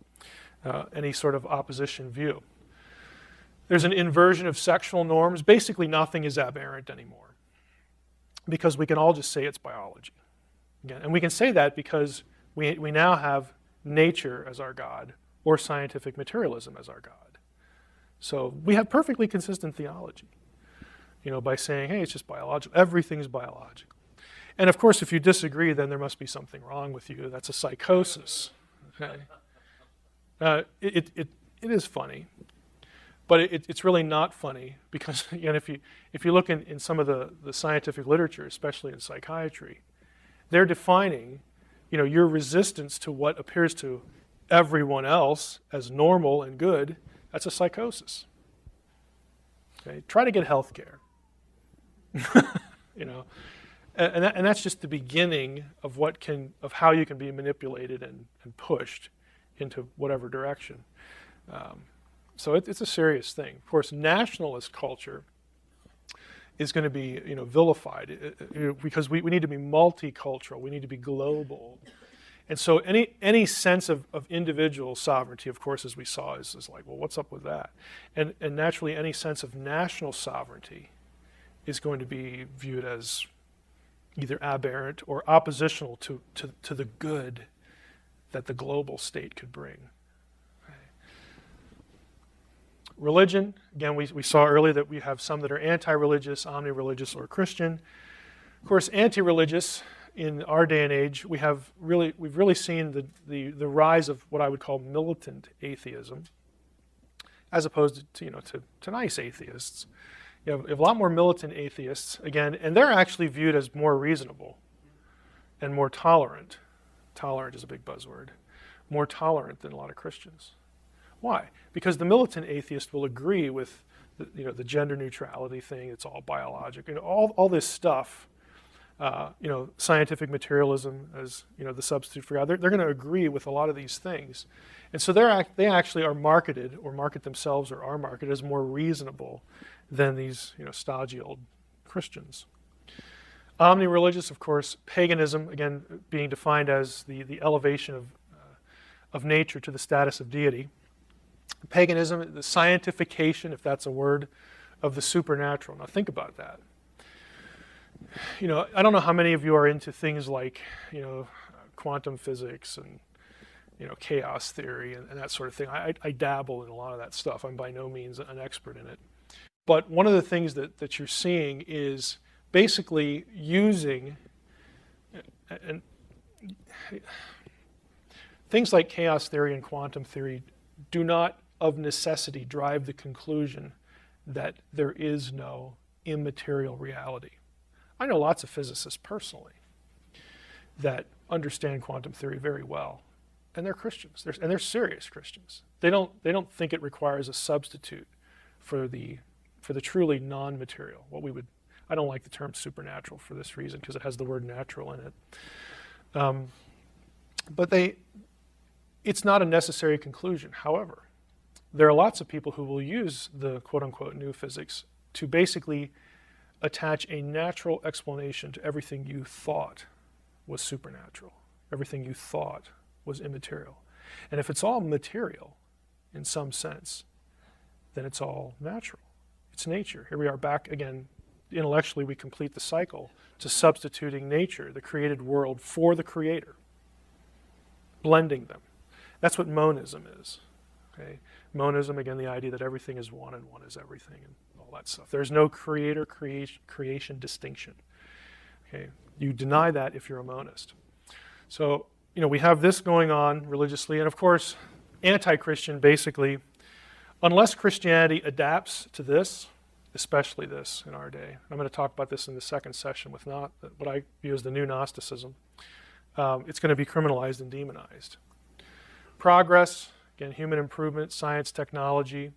any sort of opposition view. There's an inversion of sexual norms. Basically, nothing is aberrant anymore, because we can all just say it's biology. Again, and we can say that because we now have nature as our God, or scientific materialism as our God. So we have perfectly consistent theology, by saying, hey, it's just biological. Everything's biological. And of course, if you disagree, then there must be something wrong with you. That's a psychosis. Okay? It is funny, But it's really not funny because, again, if you look in some of the scientific literature, especially in psychiatry, they're defining, your resistance to what appears to everyone else as normal and good. That's a psychosis. Okay? Try to get health care. And that's just the beginning of how you can be manipulated and pushed into whatever direction. So it's a serious thing. Of course, nationalist culture is going to be vilified because we need to be multicultural. We need to be global. And so any sense of individual sovereignty, of course, as we saw, is like, well, what's up with that? And naturally, any sense of national sovereignty is going to be viewed as either aberrant or oppositional to the good that the global state could bring. Religion, again, we saw earlier that we have some that are anti-religious, omni-religious, or Christian. Of course, anti-religious, in our day and age, we've really seen the rise of what I would call militant atheism, as opposed to nice atheists. You have a lot more militant atheists, again, and they're actually viewed as more reasonable and more tolerant. Tolerant is a big buzzword. More tolerant than a lot of Christians. Why? Because the militant atheist will agree with the gender neutrality thing. It's all biologic, all this stuff. Scientific materialism as the substitute for God. They're going to agree with a lot of these things, and so they actually are marketed or market themselves or are marketed as more reasonable than these stodgy old Christians. Omni-religious, of course, paganism, again being defined as the elevation of nature to the status of deity. Paganism, the scientification, if that's a word, of the supernatural. Now think about that. I don't know how many of you are into things like, quantum physics and, chaos theory and that sort of thing. I dabble in a lot of that stuff. I'm by no means an expert in it. But one of the things that you're seeing is basically using and things like chaos theory and quantum theory do not of necessity drive the conclusion that there is no immaterial reality. I know lots of physicists personally that understand quantum theory very well, and they're Christians, and they're serious Christians. They don't think it requires a substitute for the truly non-material. I don't like the term supernatural for this reason because it has the word natural in it. But it's not a necessary conclusion. However, there are lots of people who will use the quote-unquote new physics to basically attach a natural explanation to everything you thought was supernatural, everything you thought was immaterial. And if it's all material in some sense, then it's all natural. It's nature. Here we are back again. Intellectually, we complete the cycle to substituting nature, the created world, for the creator, blending them. That's what monism is. Okay? Monism, again, the idea that everything is one and one is everything and all that stuff. There's no creation distinction. Okay? You deny that if you're a monist. So, we have this going on religiously, and of course, anti-Christian basically, unless Christianity adapts to this, especially this in our day. I'm going to talk about this in the second session with what I view as the new Gnosticism. It's going to be criminalized and demonized. Progress, again, human improvement, science, technology.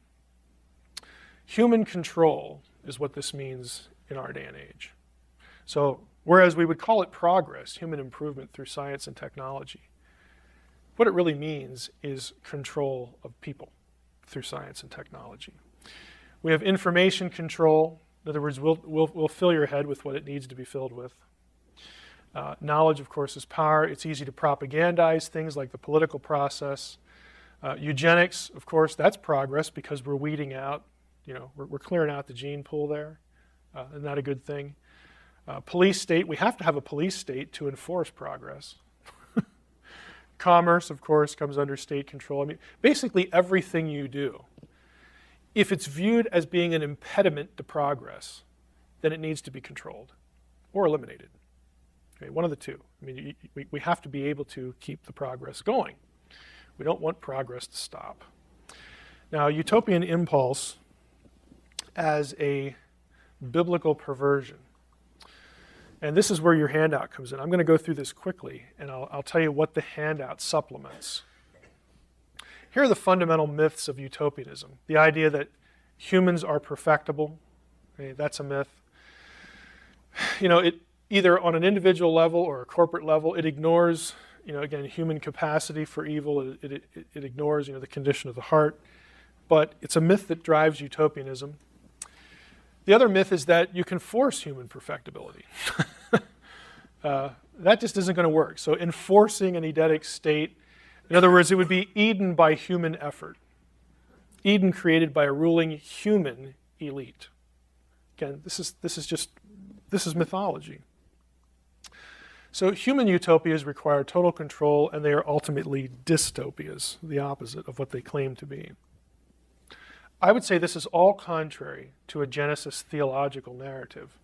Human control is what this means in our day and age. So, whereas we would call it progress, human improvement through science and technology, what it really means is control of people through science and technology. We have information control. In other words, we'll fill your head with what it needs to be filled with. Knowledge, of course, is power. It's easy to propagandize things like the political process. Eugenics, of course, that's progress because we're weeding out, we're clearing out the gene pool there. Isn't that a good thing? Police state, we have to have a police state to enforce progress. Commerce, of course, comes under state control. I mean, basically everything you do, if it's viewed as being an impediment to progress, then it needs to be controlled or eliminated. Okay, one of the two. I mean, we have to be able to keep the progress going. We don't want progress to stop. Now, utopian impulse as a biblical perversion. And this is where your handout comes in. I'm going to go through this quickly, and I'll tell you what the handout supplements. Here are the fundamental myths of utopianism. The idea that humans are perfectible, okay, that's a myth. It either on an individual level or a corporate level, it ignores, again, human capacity for evil. It ignores, the condition of the heart. But it's a myth that drives utopianism. The other myth is that you can force human perfectibility. That just isn't going to work. So enforcing an Edenic state, in other words, it would be Eden by human effort. Eden created by a ruling human elite. Again, this is mythology. So human utopias require total control, and they are ultimately dystopias, the opposite of what they claim to be. I would say this is all contrary to a Genesis theological narrative.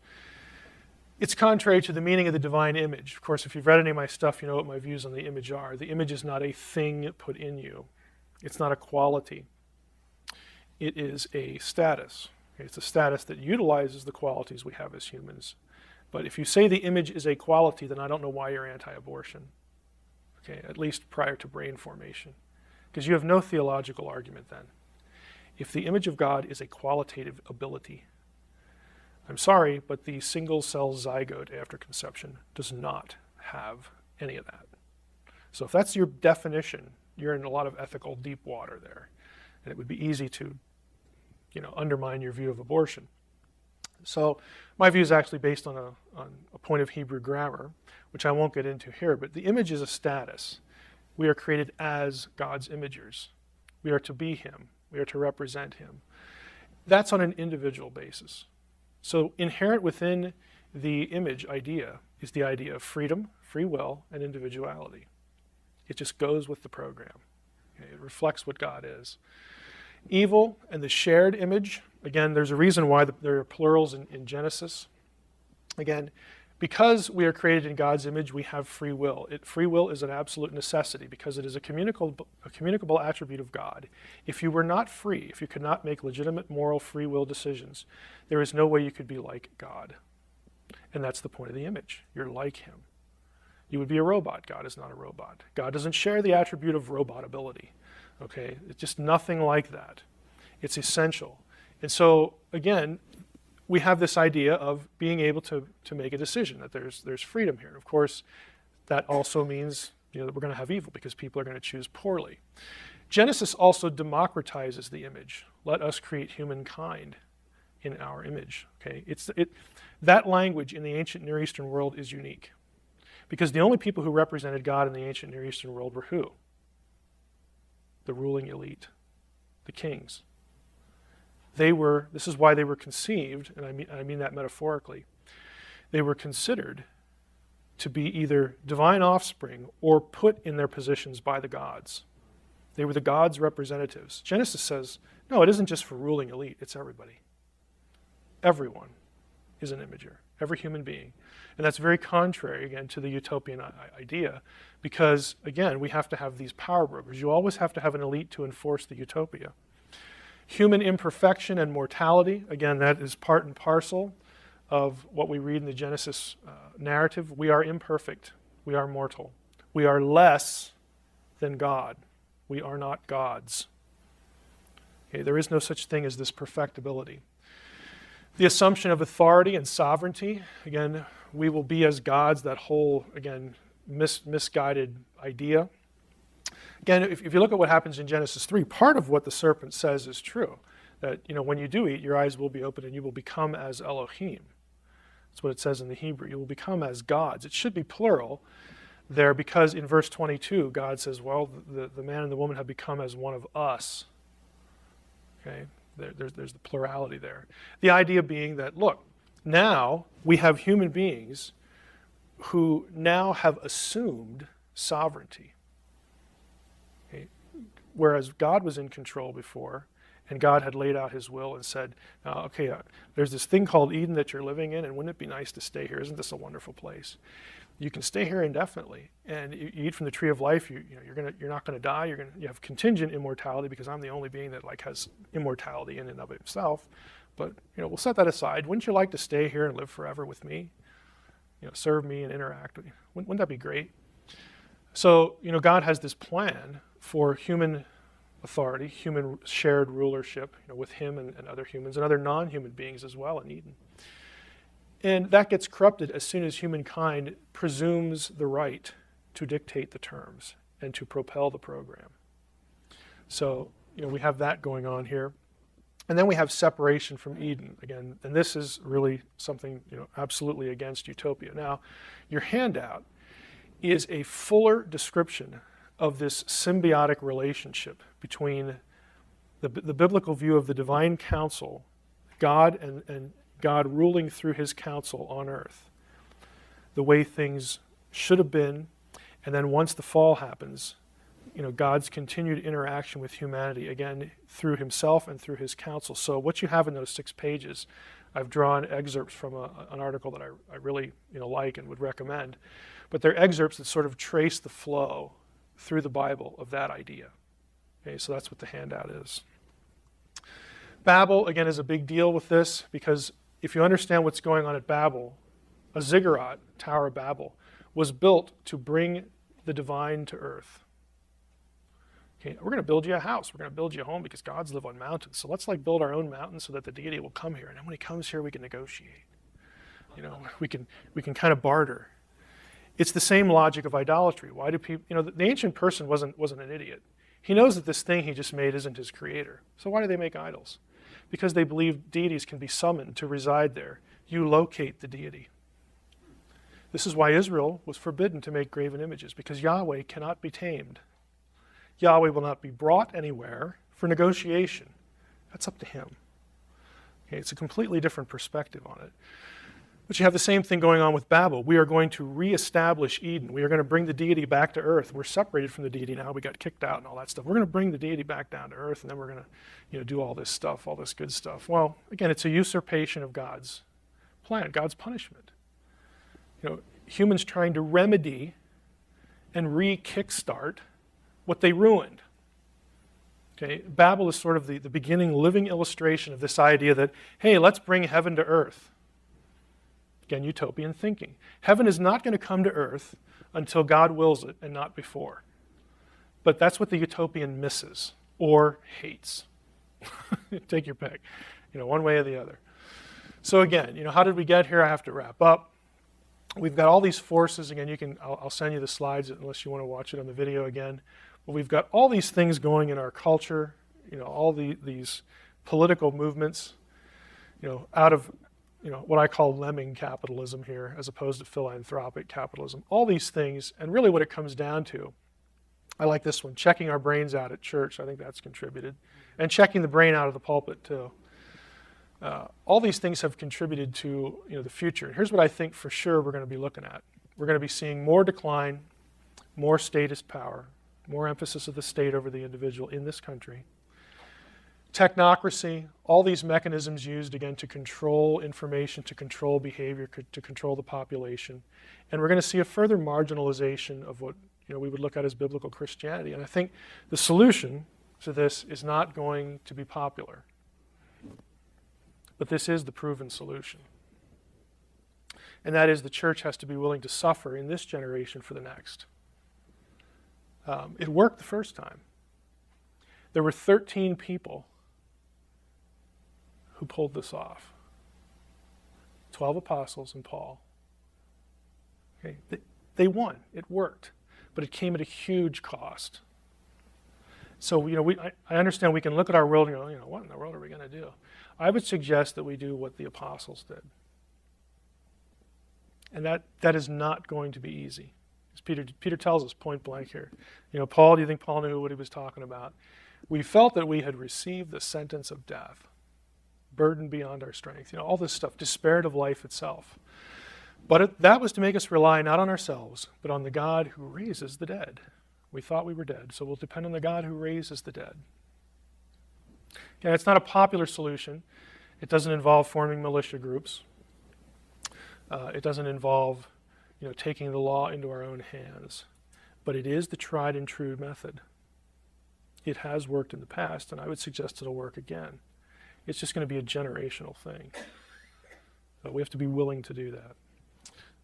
It's contrary to the meaning of the divine image. Of course, if you've read any of my stuff, you know what my views on the image are. The image is not a thing put in you. It's not a quality. It is a status. It's a status that utilizes the qualities we have as humans. But if you say the image is a quality, then I don't know why you're anti-abortion. Okay, at least prior to brain formation. Because you have no theological argument then. If the image of God is a qualitative ability, I'm sorry, but the single-cell zygote after conception does not have any of that. So if that's your definition, you're in a lot of ethical deep water there. And it would be easy to, undermine your view of abortion. So my view is actually based on a point of Hebrew grammar, which I won't get into here, but the image is a status. We are created as God's imagers. We are to be him. We are to represent him. That's on an individual basis. So inherent within the image idea is the idea of freedom, free will, and individuality. It just goes with the program. Okay? It reflects what God is. Evil and the shared image, again, there's a reason why there are plurals in Genesis. Again, because we are created in God's image, we have free will. Free will is an absolute necessity because it is a communicable attribute of God. If you were not free, if you could not make legitimate moral free will decisions, there is no way you could be like God. And that's the point of the image. You're like him. You would be a robot. God is not a robot. God doesn't share the attribute of robot ability. Okay? It's just nothing like that. It's essential. And so, again, we have this idea of being able to make a decision, that there's freedom here. Of course, that also means that we're going to have evil because people are going to choose poorly. Genesis also democratizes the image. Let us create humankind in our image. Okay, that language in the ancient Near Eastern world is unique because the only people who represented God in the ancient Near Eastern world were who? The ruling elite, the kings. This is why they were conceived, and I mean that metaphorically. They were considered to be either divine offspring or put in their positions by the gods. They were the gods' representatives. Genesis says, no, it isn't just for ruling elite, it's everybody. Everyone is an imager, every human being. And that's very contrary, again, to the utopian idea because, again, we have to have these power brokers. You always have to have an elite to enforce the utopia. Human imperfection and mortality, again, that is part and parcel of what we read in the Genesis narrative. We are imperfect. We are mortal. We are less than God. We are not gods. Okay, there is no such thing as this perfectibility. The assumption of authority and sovereignty, again, we will be as gods, that whole, again, misguided idea. Again, if you look at what happens in Genesis 3, part of what the serpent says is true. That, when you do eat, your eyes will be open and you will become as Elohim. That's what it says in the Hebrew. You will become as gods. It should be plural there because in verse 22, God says, well, the man and the woman have become as one of us. Okay, there's the plurality there. The idea being that, look, now we have human beings who now have assumed sovereignty. Whereas God was in control before, and God had laid out his will and said, there's this thing called Eden that you're living in, and wouldn't it be nice to stay here? Isn't this a wonderful place? You can stay here indefinitely, and you eat from the tree of life. You're not gonna die. You have contingent immortality because I'm the only being that has immortality in and of itself. But we'll set that aside. Wouldn't you like to stay here and live forever with me? Serve me and interact with me. Wouldn't that be great? So God has this plan for human authority, human shared rulership, with Him and other humans and other non-human beings as well in Eden. And that gets corrupted as soon as humankind presumes the right to dictate the terms and to propel the program. So, we have that going on here. And then we have separation from Eden again, and this is really something, absolutely against utopia. Now, your handout is a fuller description of this symbiotic relationship between the biblical view of the divine counsel, God and God ruling through His counsel on earth, the way things should have been, and then once the fall happens, God's continued interaction with humanity, again, through Himself and through His counsel. So what you have in those 6 pages, I've drawn excerpts from an article that I really like and would recommend. But they're excerpts that sort of trace the flow through the Bible of that idea. Okay, so that's what the handout is. Babel, again, is a big deal with this because if you understand what's going on at Babel, a ziggurat, Tower of Babel, was built to bring the divine to earth. Okay, we're going to build you a house. We're going to build you a home because gods live on mountains. So let's build our own mountain so that the deity will come here. And then when He comes here, we can negotiate. We can kind of barter. It's the same logic of idolatry. Why do people? The ancient person wasn't an idiot. He knows that this thing he just made isn't his creator. So why do they make idols? Because they believe deities can be summoned to reside there. You locate the deity. This is why Israel was forbidden to make graven images, because Yahweh cannot be tamed. Yahweh will not be brought anywhere for negotiation. That's up to Him. Okay, it's a completely different perspective on it. But you have the same thing going on with Babel. We are going to reestablish Eden. We are going to bring the deity back to earth. We're separated from the deity now. We got kicked out and all that stuff. We're going to bring the deity back down to earth, and then we're going to do all this stuff, all this good stuff. Well, again, it's a usurpation of God's plan, God's punishment. Humans trying to remedy and re-kickstart what they ruined. Okay, Babel is sort of the beginning living illustration of this idea that, hey, let's bring heaven to earth. Again, utopian thinking. Heaven is not going to come to earth until God wills it and not before. But that's what the utopian misses or hates. Take your pick, one way or the other. So again, how did we get here? I have to wrap up. We've got all these forces. Again, I'll send you the slides unless you want to watch it on the video again. But we've got all these things going in our culture, all these political movements, out of what I call lemming capitalism here as opposed to philanthropic capitalism. All these things, and really what it comes down to, I like this one, checking our brains out at church. I think that's contributed. And checking the brain out of the pulpit too. All these things have contributed to the future. Here's what I think for sure we're going to be looking at. We're going to be seeing more decline, more statist power, more emphasis of the state over the individual in this country. Technocracy, all these mechanisms used, again, to control information, to control behavior, to control the population. And we're going to see a further marginalization of what we would look at as biblical Christianity. And I think the solution to this is not going to be popular. But this is the proven solution. And that is the church has to be willing to suffer in this generation for the next. It worked the first time. There were 13 people who pulled this off. 12 apostles and Paul. Okay, they won. It worked. But it came at a huge cost. So, I understand we can look at our world and go, what in the world are we going to do? I would suggest that we do what the apostles did. And that is not going to be easy. As Peter tells us point blank here. Paul, do you think Paul knew what he was talking about? We felt that we had received the sentence of death, burdened beyond our strength, all this stuff, despaired of life itself. But that was to make us rely not on ourselves, but on the God who raises the dead. We thought we were dead, so we'll depend on the God who raises the dead. Okay, it's not a popular solution. It doesn't involve forming militia groups. It doesn't involve, taking the law into our own hands. But it is the tried and true method. It has worked in the past, and I would suggest it'll work again. It's just going to be a generational thing. So we have to be willing to do that.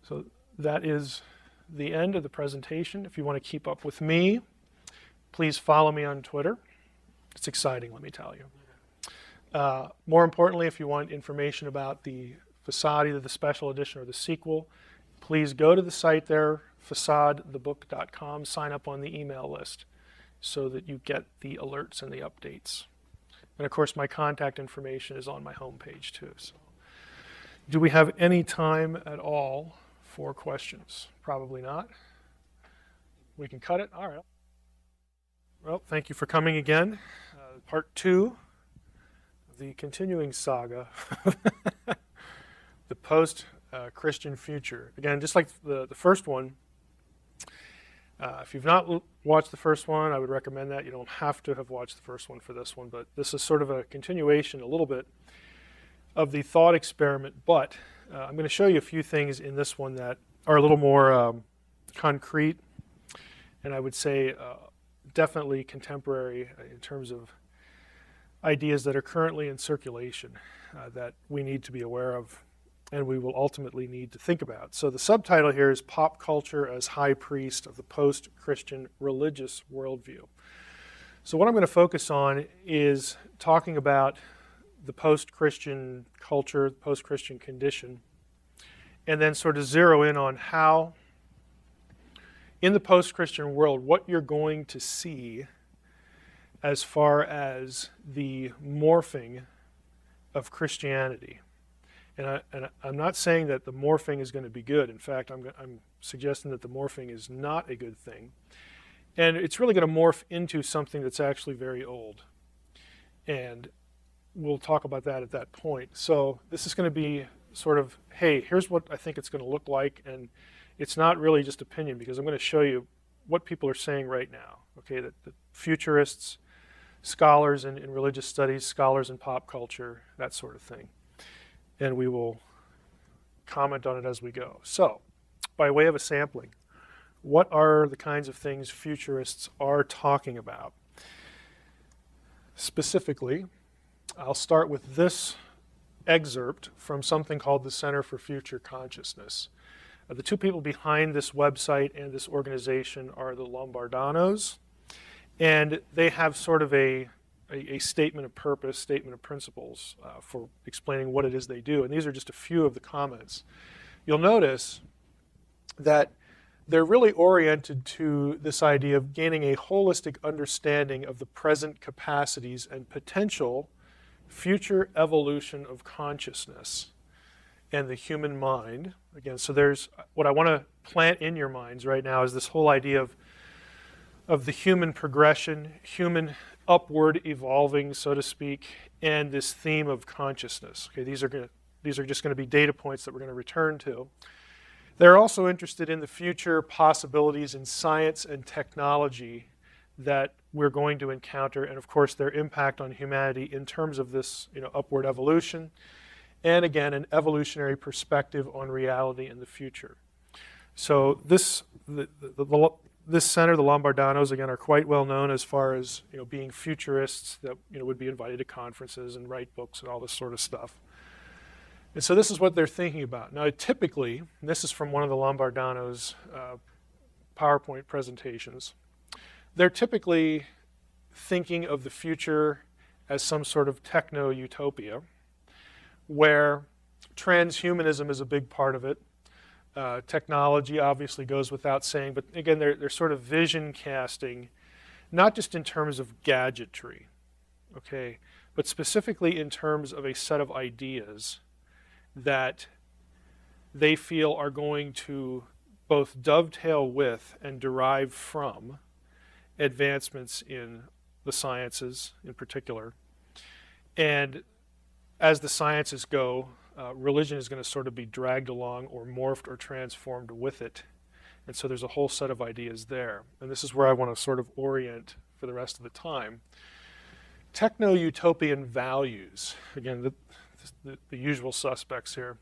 So that is the end of the presentation. If you want to keep up with me, please follow me on Twitter. It's exciting, let me tell you. More importantly, if you want information about the Facade, either the special edition or the sequel, please go to the site there, facadethebook.com, sign up on the email list so that you get the alerts and the updates. And of course, my contact information is on my homepage too. So, do we have any time at all for questions? Probably not. We can cut it. All right. Well, thank you for coming again. Part 2 of the continuing saga, the post-Christian future. Again, just like the first one, if you've not watched the first one, I would recommend that. You don't have to have watched the first one for this one, but this is sort of a continuation a little bit of the thought experiment, but I'm going to show you a few things in this one that are a little more concrete, and I would say definitely contemporary in terms of ideas that are currently in circulation that we need to be aware of and we will ultimately need to think about. So the subtitle here is Pop Culture as High Priest of the Post-Christian Religious Worldview. So what I'm going to focus on is talking about the post-Christian culture, the post-Christian condition, and then sort of zero in on how, in the post-Christian world, what you're going to see as far as the morphing of Christianity. And I'm not saying that the morphing is going to be good. In fact, I'm suggesting that the morphing is not a good thing. And it's really going to morph into something that's actually very old. And we'll talk about that at that point. So this is going to be sort of, hey, here's what I think it's going to look like. And it's not really just opinion, because I'm going to show you what people are saying right now. Okay, that futurists, scholars in religious studies, scholars in pop culture, that sort of thing. And we will comment on it as we go. So, by way of a sampling, what are the kinds of things futurists are talking about? Specifically, I'll start with this excerpt from something called the Center for Future Consciousness. The two people behind this website and this organization are the Lombardanos, and they have sort of a statement of purpose, statement of principles for explaining what it is they do. And these are just a few of the comments. You'll notice that they're really oriented to this idea of gaining a holistic understanding of the present capacities and potential future evolution of consciousness and the human mind. Again, so there's what I want to plant in your minds right now is this whole idea of the human progression, human upward evolving, so to speak, and this theme of consciousness. Okay, these are just going to be data points that we're going to return to. They're also interested in the future possibilities in science and technology that we're going to encounter, and of course their impact on humanity in terms of this, upward evolution, and again an evolutionary perspective on reality in the future. So this center, the Lombardanos, again, are quite well known as far as being futurists that would be invited to conferences and write books and all this sort of stuff. And so this is what they're thinking about. Now, typically, and this is from one of the Lombardanos' PowerPoint presentations, they're typically thinking of the future as some sort of techno-utopia, where transhumanism is a big part of it. Technology obviously goes without saying, but again, they're sort of vision casting, not just in terms of gadgetry, okay, but specifically in terms of a set of ideas that they feel are going to both dovetail with and derive from advancements in the sciences in particular. And as the sciences go, religion is going to sort of be dragged along or morphed or transformed with it. And so there's a whole set of ideas there. And this is where I want to sort of orient for the rest of the time. Techno-utopian values, again, the usual suspects here.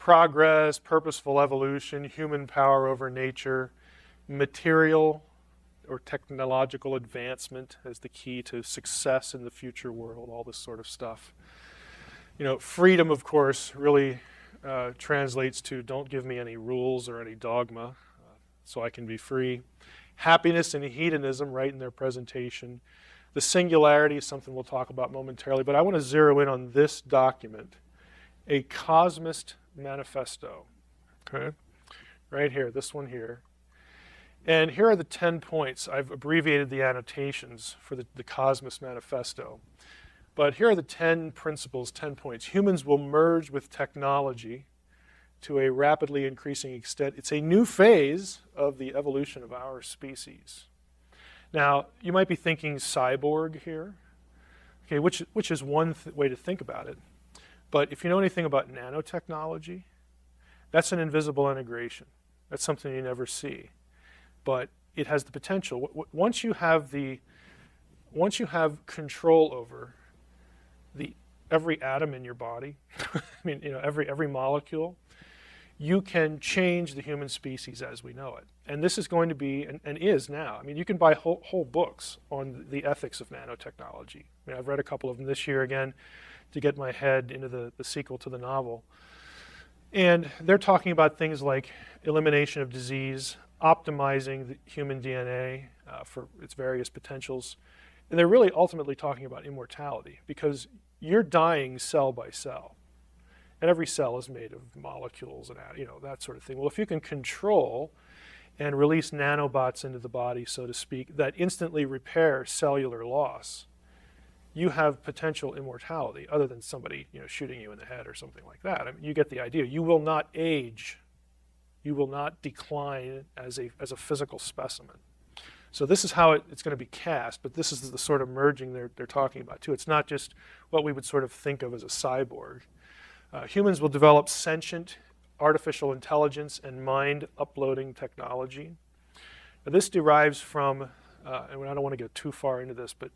progress, purposeful evolution, human power over nature, material or technological advancement as the key to success in the future world, all this sort of stuff. You know, freedom, of course, really translates to don't give me any rules or any dogma so I can be free. Happiness and hedonism, right in their presentation. The singularity is something we'll talk about momentarily, but I want to zero in on this document, a Cosmist Manifesto, okay? Right here, this one here. And here are the 10 points. I've abbreviated the annotations for the Cosmos Manifesto. But here are the 10 principles, 10 points. Humans will merge with technology to a rapidly increasing extent. It's a new phase of the evolution of our species. Now, you might be thinking cyborg here, okay, which is one way to think about it. But if you know anything about nanotechnology, that's an invisible integration. That's something you never see. But it has the potential. Once you have control over every atom in your body, I mean, you know, every molecule, you can change the human species as we know it. And this is going to be, and is now. I mean, you can buy whole books on the ethics of nanotechnology. I mean, I've read a couple of them this year again to get my head into the sequel to the novel. And they're talking about things like elimination of disease, optimizing the human DNA for its various potentials. And they're really ultimately talking about immortality because you're dying cell by cell. And every cell is made of molecules and, you know, that sort of thing. Well, if you can control and release nanobots into the body, so to speak, that instantly repair cellular loss, you have potential immortality other than somebody, you know, shooting you in the head or something like that. I mean, you get the idea. You will not age. You will not decline as a physical specimen. So this is how it's going to be cast, but this is the sort of merging they're talking about too. It's not just what we would sort of think of as a cyborg. Humans will develop sentient artificial intelligence and mind uploading technology. Now, this derives from, and I don't want to get too far into this, but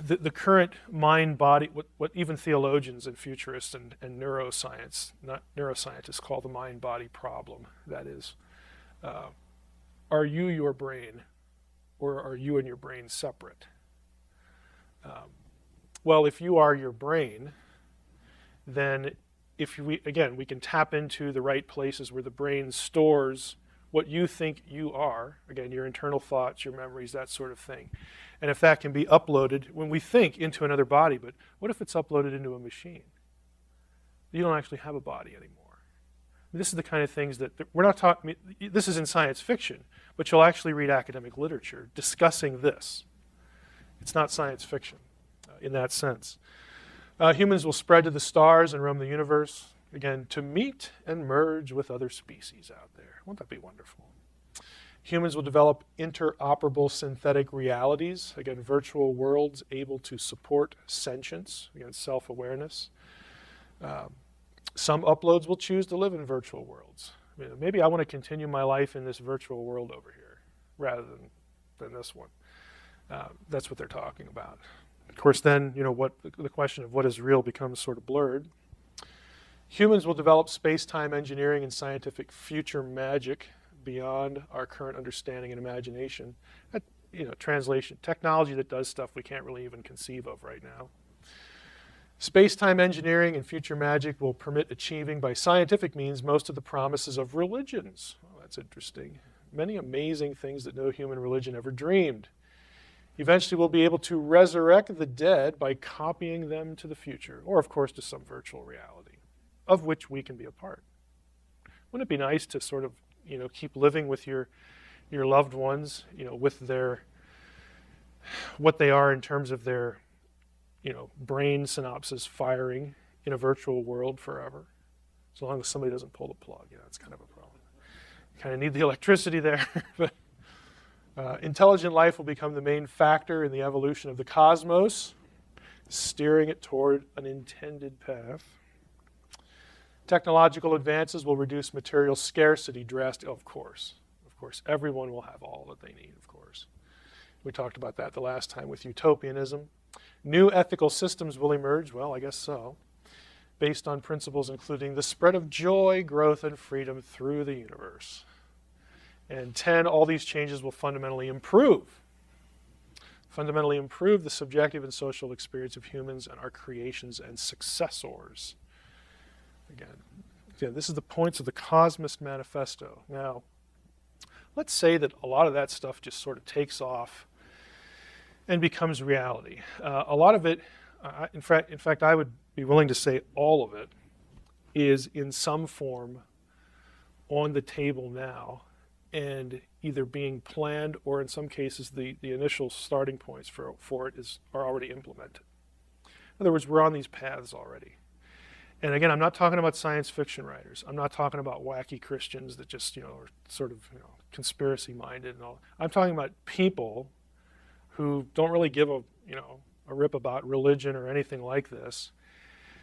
the current mind-body, what even theologians and futurists and neuroscientists call the mind-body problem. That is, are you your brain, or are you and your brain separate? Well, if you are your brain, then we can tap into the right places where the brain stores what you think you are, again, your internal thoughts, your memories, that sort of thing. And if that can be uploaded, when we think, into another body, but what if it's uploaded into a machine? You don't actually have a body anymore. I mean, this is the kind of things that we're not talking, this is in science fiction, but you'll actually read academic literature discussing this. It's not science fiction in that sense. Humans will spread to the stars and roam the universe, again, to meet and merge with other species out there. Won't that be wonderful? Humans will develop interoperable synthetic realities, again, virtual worlds able to support sentience, again, self-awareness. Some uploads will choose to live in virtual worlds. I mean, maybe I want to continue my life in this virtual world over here rather than this one. That's what they're talking about. Of course, then, you know, the question of what is real becomes sort of blurred. Humans will develop space-time engineering and scientific future magic beyond our current understanding and imagination. That, you know, translation, technology that does stuff we can't really even conceive of right now. Space-time engineering and future magic will permit achieving by scientific means most of the promises of religions. Oh, that's interesting. Many amazing things that no human religion ever dreamed. Eventually, we'll be able to resurrect the dead by copying them to the future, or of course to some virtual reality, of which we can be a part. Wouldn't it be nice to sort of, you know, keep living with your loved ones, you know, with what they are in terms of their, you know, brain synapses firing in a virtual world forever, as long as somebody doesn't pull the plug. You know, it's kind of a problem. You kind of need the electricity there, but. Intelligent life will become the main factor in the evolution of the cosmos, steering it toward an intended path. Technological advances will reduce material scarcity drastically. Of course, everyone will have all that they need, of course. We talked about that the last time with utopianism. New ethical systems will emerge. Well, I guess so. based on principles including the spread of joy, growth, and freedom through the universe. And 10, all these changes will fundamentally improve the subjective and social experience of humans and our creations and successors. Again, this is the points of the Cosmist Manifesto. Now, let's say that a lot of that stuff just sort of takes off and becomes reality. A lot of it, in fact, I would be willing to say all of it is in some form on the table now and either being planned or in some cases the initial starting points for it are already implemented. In other words, we're on these paths already. And again, I'm not talking about science fiction writers. I'm not talking about wacky Christians that just, are sort of, conspiracy minded and all. I'm talking about people who don't really give a rip about religion or anything like this,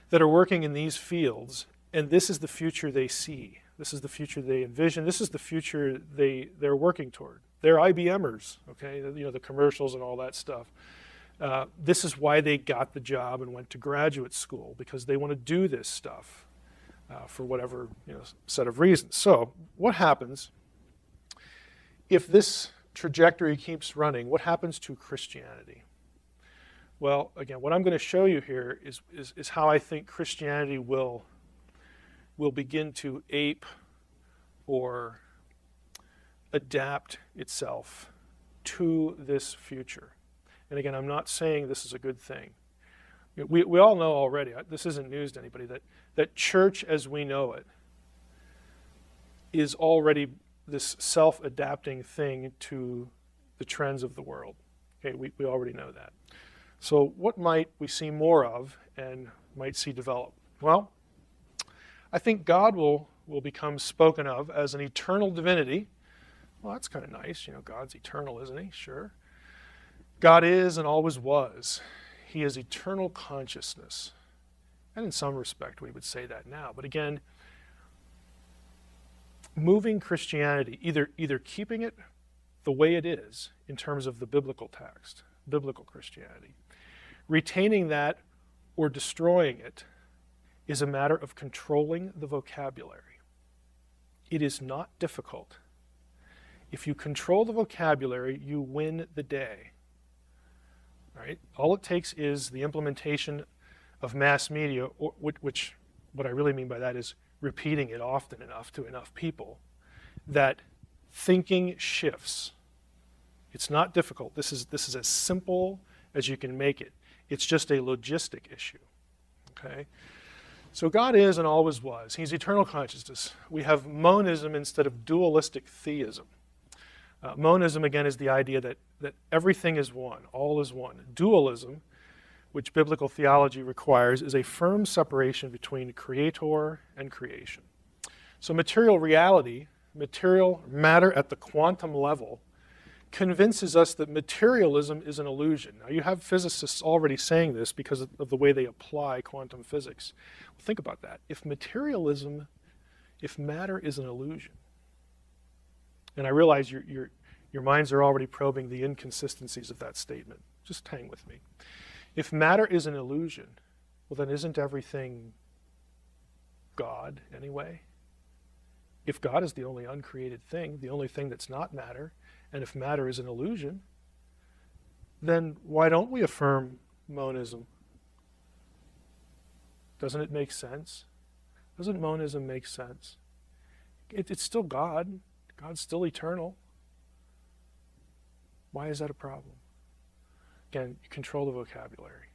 that are working in these fields, and this is the future they see. This is the future they envision. This is the future they're working toward. They're IBMers, okay? The commercials and all that stuff. This is why they got the job and went to graduate school, because they want to do this stuff for whatever set of reasons. So what happens if this trajectory keeps running? What happens to Christianity? Well, again, what I'm going to show you here is how I think Christianity will begin to ape or adapt itself to this future. And again, I'm not saying this is a good thing. We all know already, this isn't news to anybody, that church as we know it is already this self-adapting thing to the trends of the world. Okay, we already know that. So what might we see more of and might see develop? Well, I think God will become spoken of as an eternal divinity. Well, that's kind of nice. God's eternal, isn't he? Sure. God is and always was. He is eternal consciousness. And in some respect, we would say that now. But again, moving Christianity, either keeping it the way it is in terms of the biblical text, biblical Christianity, retaining that or destroying it is a matter of controlling the vocabulary. It is not difficult. If you control the vocabulary, you win the day. Right? All it takes is the implementation of mass media, which what I really mean by that is repeating it often enough to enough people, that thinking shifts. It's not difficult. This is as simple as you can make it. It's just a logistic issue. Okay? So God is and always was. He's eternal consciousness. We have monism instead of dualistic theism. Monism, again, is the idea that everything is one, all is one. Dualism, which biblical theology requires, is a firm separation between creator and creation. So material reality, material matter at the quantum level, convinces us that materialism is an illusion. Now, you have physicists already saying this because of the way they apply quantum physics. Well, think about that. If matter is an illusion, and I realize your minds are already probing the inconsistencies of that statement. Just hang with me. If matter is an illusion, well, then isn't everything God anyway? If God is the only uncreated thing, the only thing that's not matter, and if matter is an illusion, then why don't we affirm monism? Doesn't it make sense? Doesn't monism make sense? It's still God. God's still eternal. Why is that a problem? Again, you control the vocabulary.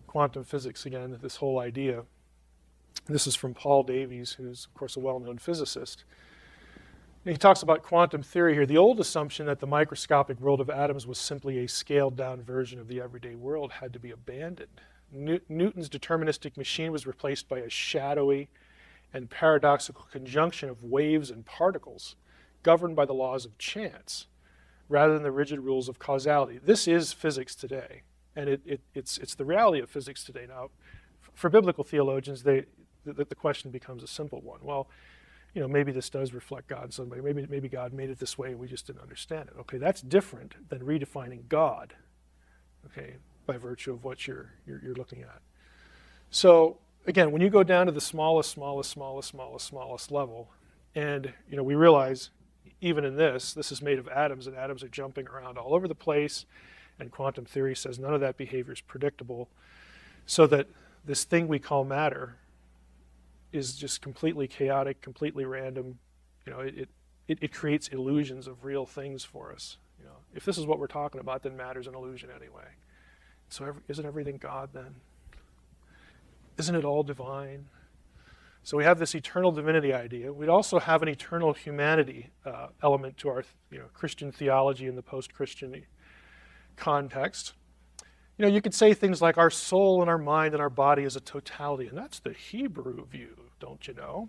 Quantum physics, again, this whole idea. This is from Paul Davies, who's, of course, a well-known physicist. And he talks about quantum theory here. The old assumption that the microscopic world of atoms was simply a scaled-down version of the everyday world had to be abandoned. Newton's deterministic machine was replaced by a shadowy and paradoxical conjunction of waves and particles governed by the laws of chance rather than the rigid rules of causality. This is physics today, and it's the reality of physics today. Now, for biblical theologians, the question becomes a simple one. Well, maybe this does reflect God in some way. Maybe God made it this way and we just didn't understand it. Okay, that's different than redefining God. Okay, by virtue of what you're looking at. So again, when you go down to the smallest level, and we realize even in this is made of atoms, and atoms are jumping around all over the place, and quantum theory says none of that behavior is predictable, so that this thing we call matter is just completely chaotic, completely random. It creates illusions of real things for us. If this is what we're talking about, then matter's an illusion anyway. So isn't everything God then? Isn't it all divine? So we have this eternal divinity idea. We'd also have an eternal humanity element to our Christian theology in the post-Christian context. You could say things like our soul and our mind and our body is a totality, and that's the Hebrew view, don't you know?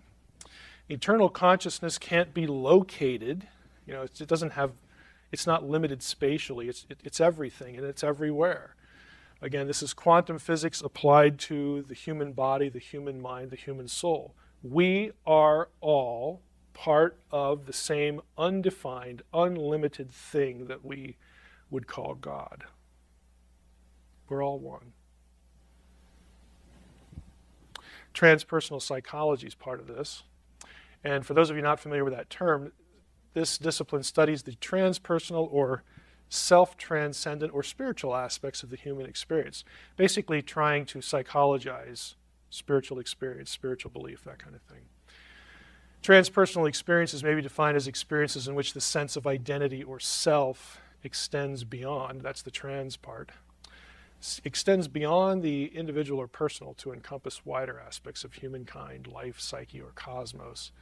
Eternal consciousness can't be located. It's not limited spatially. It's everything, and it's everywhere. Again, this is quantum physics applied to the human body, the human mind, the human soul. We are all part of the same undefined, unlimited thing that we would call God. We're all one. Transpersonal psychology is part of this. And for those of you not familiar with that term, this discipline studies the transpersonal or self-transcendent or spiritual aspects of the human experience, basically trying to psychologize spiritual experience, spiritual belief, that kind of thing. Transpersonal experiences may be defined as experiences in which the sense of identity or self extends beyond, that's the trans part, extends beyond the individual or personal to encompass wider aspects of humankind, life, psyche, or cosmos.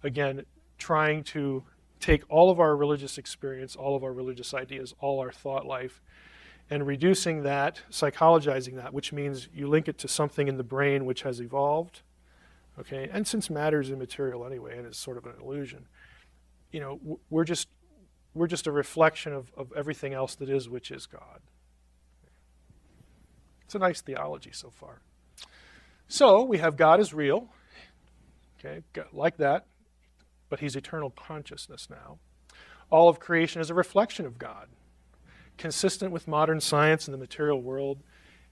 Again, trying to take all of our religious experience, all of our religious ideas, all our thought life, and reducing that, psychologizing that, which means you link it to something in the brain which has evolved, okay? And since matter is immaterial anyway, and it's sort of an illusion, we're just a reflection of everything else that is, which is God. It's a nice theology so far. So we have God is real, okay, like that, but he's eternal consciousness now. All of creation is a reflection of God, consistent with modern science and the material world,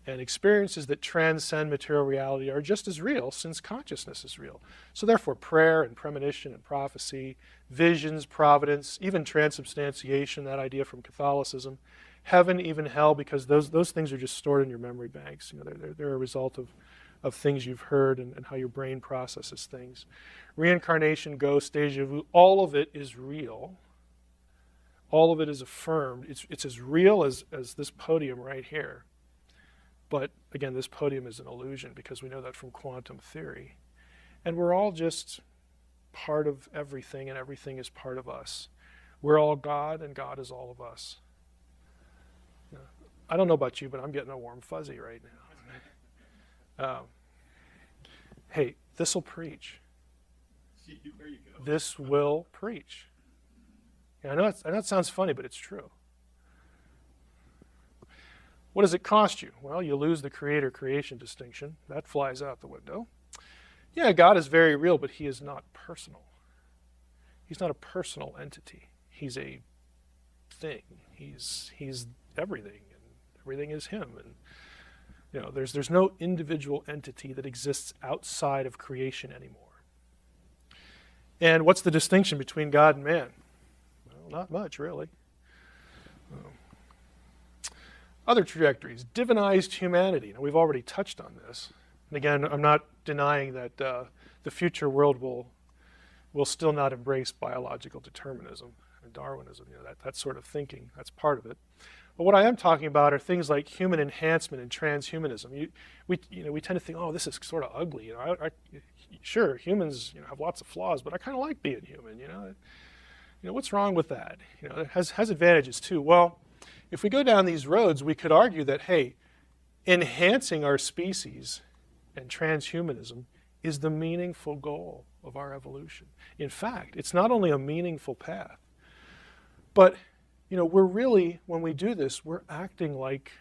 and experiences that transcend material reality are just as real since consciousness is real. So therefore prayer and premonition and prophecy, visions, providence, even transubstantiation, that idea from Catholicism, heaven, even hell, because those things are just stored in your memory banks. They're a result of things you've heard and how your brain processes things. Reincarnation, ghost, deja vu, all of it is real. All of it is affirmed. It's as real as this podium right here. But again, this podium is an illusion because we know that from quantum theory. And we're all just part of everything, and everything is part of us. We're all God, and God is all of us. I don't know about you, but I'm getting a warm fuzzy right now. Hey, this will preach. There you go. This will preach. Yeah, I know it sounds funny, but it's true. What does it cost you? Well, you lose the creator-creation distinction. That flies out the window. Yeah, God is very real, but he is not personal. He's not a personal entity. He's a thing. He's everything, and everything is him. And there's no individual entity that exists outside of creation anymore. And what's the distinction between God and man? Well, not much, really. Other trajectories, divinized humanity. Now, we've already touched on this. And again, I'm not denying that the future world will still not embrace biological determinism and Darwinism, that sort of thinking. That's part of it. But what I am talking about are things like human enhancement and transhumanism. We tend to think, oh, this is sort of ugly. Sure, humans have lots of flaws, but I kind of like being human. What's wrong with that? It has advantages too. Well, if we go down these roads, we could argue that, hey, enhancing our species and transhumanism is the meaningful goal of our evolution. In fact, it's not only a meaningful path, but we're really, when we do this, we're acting like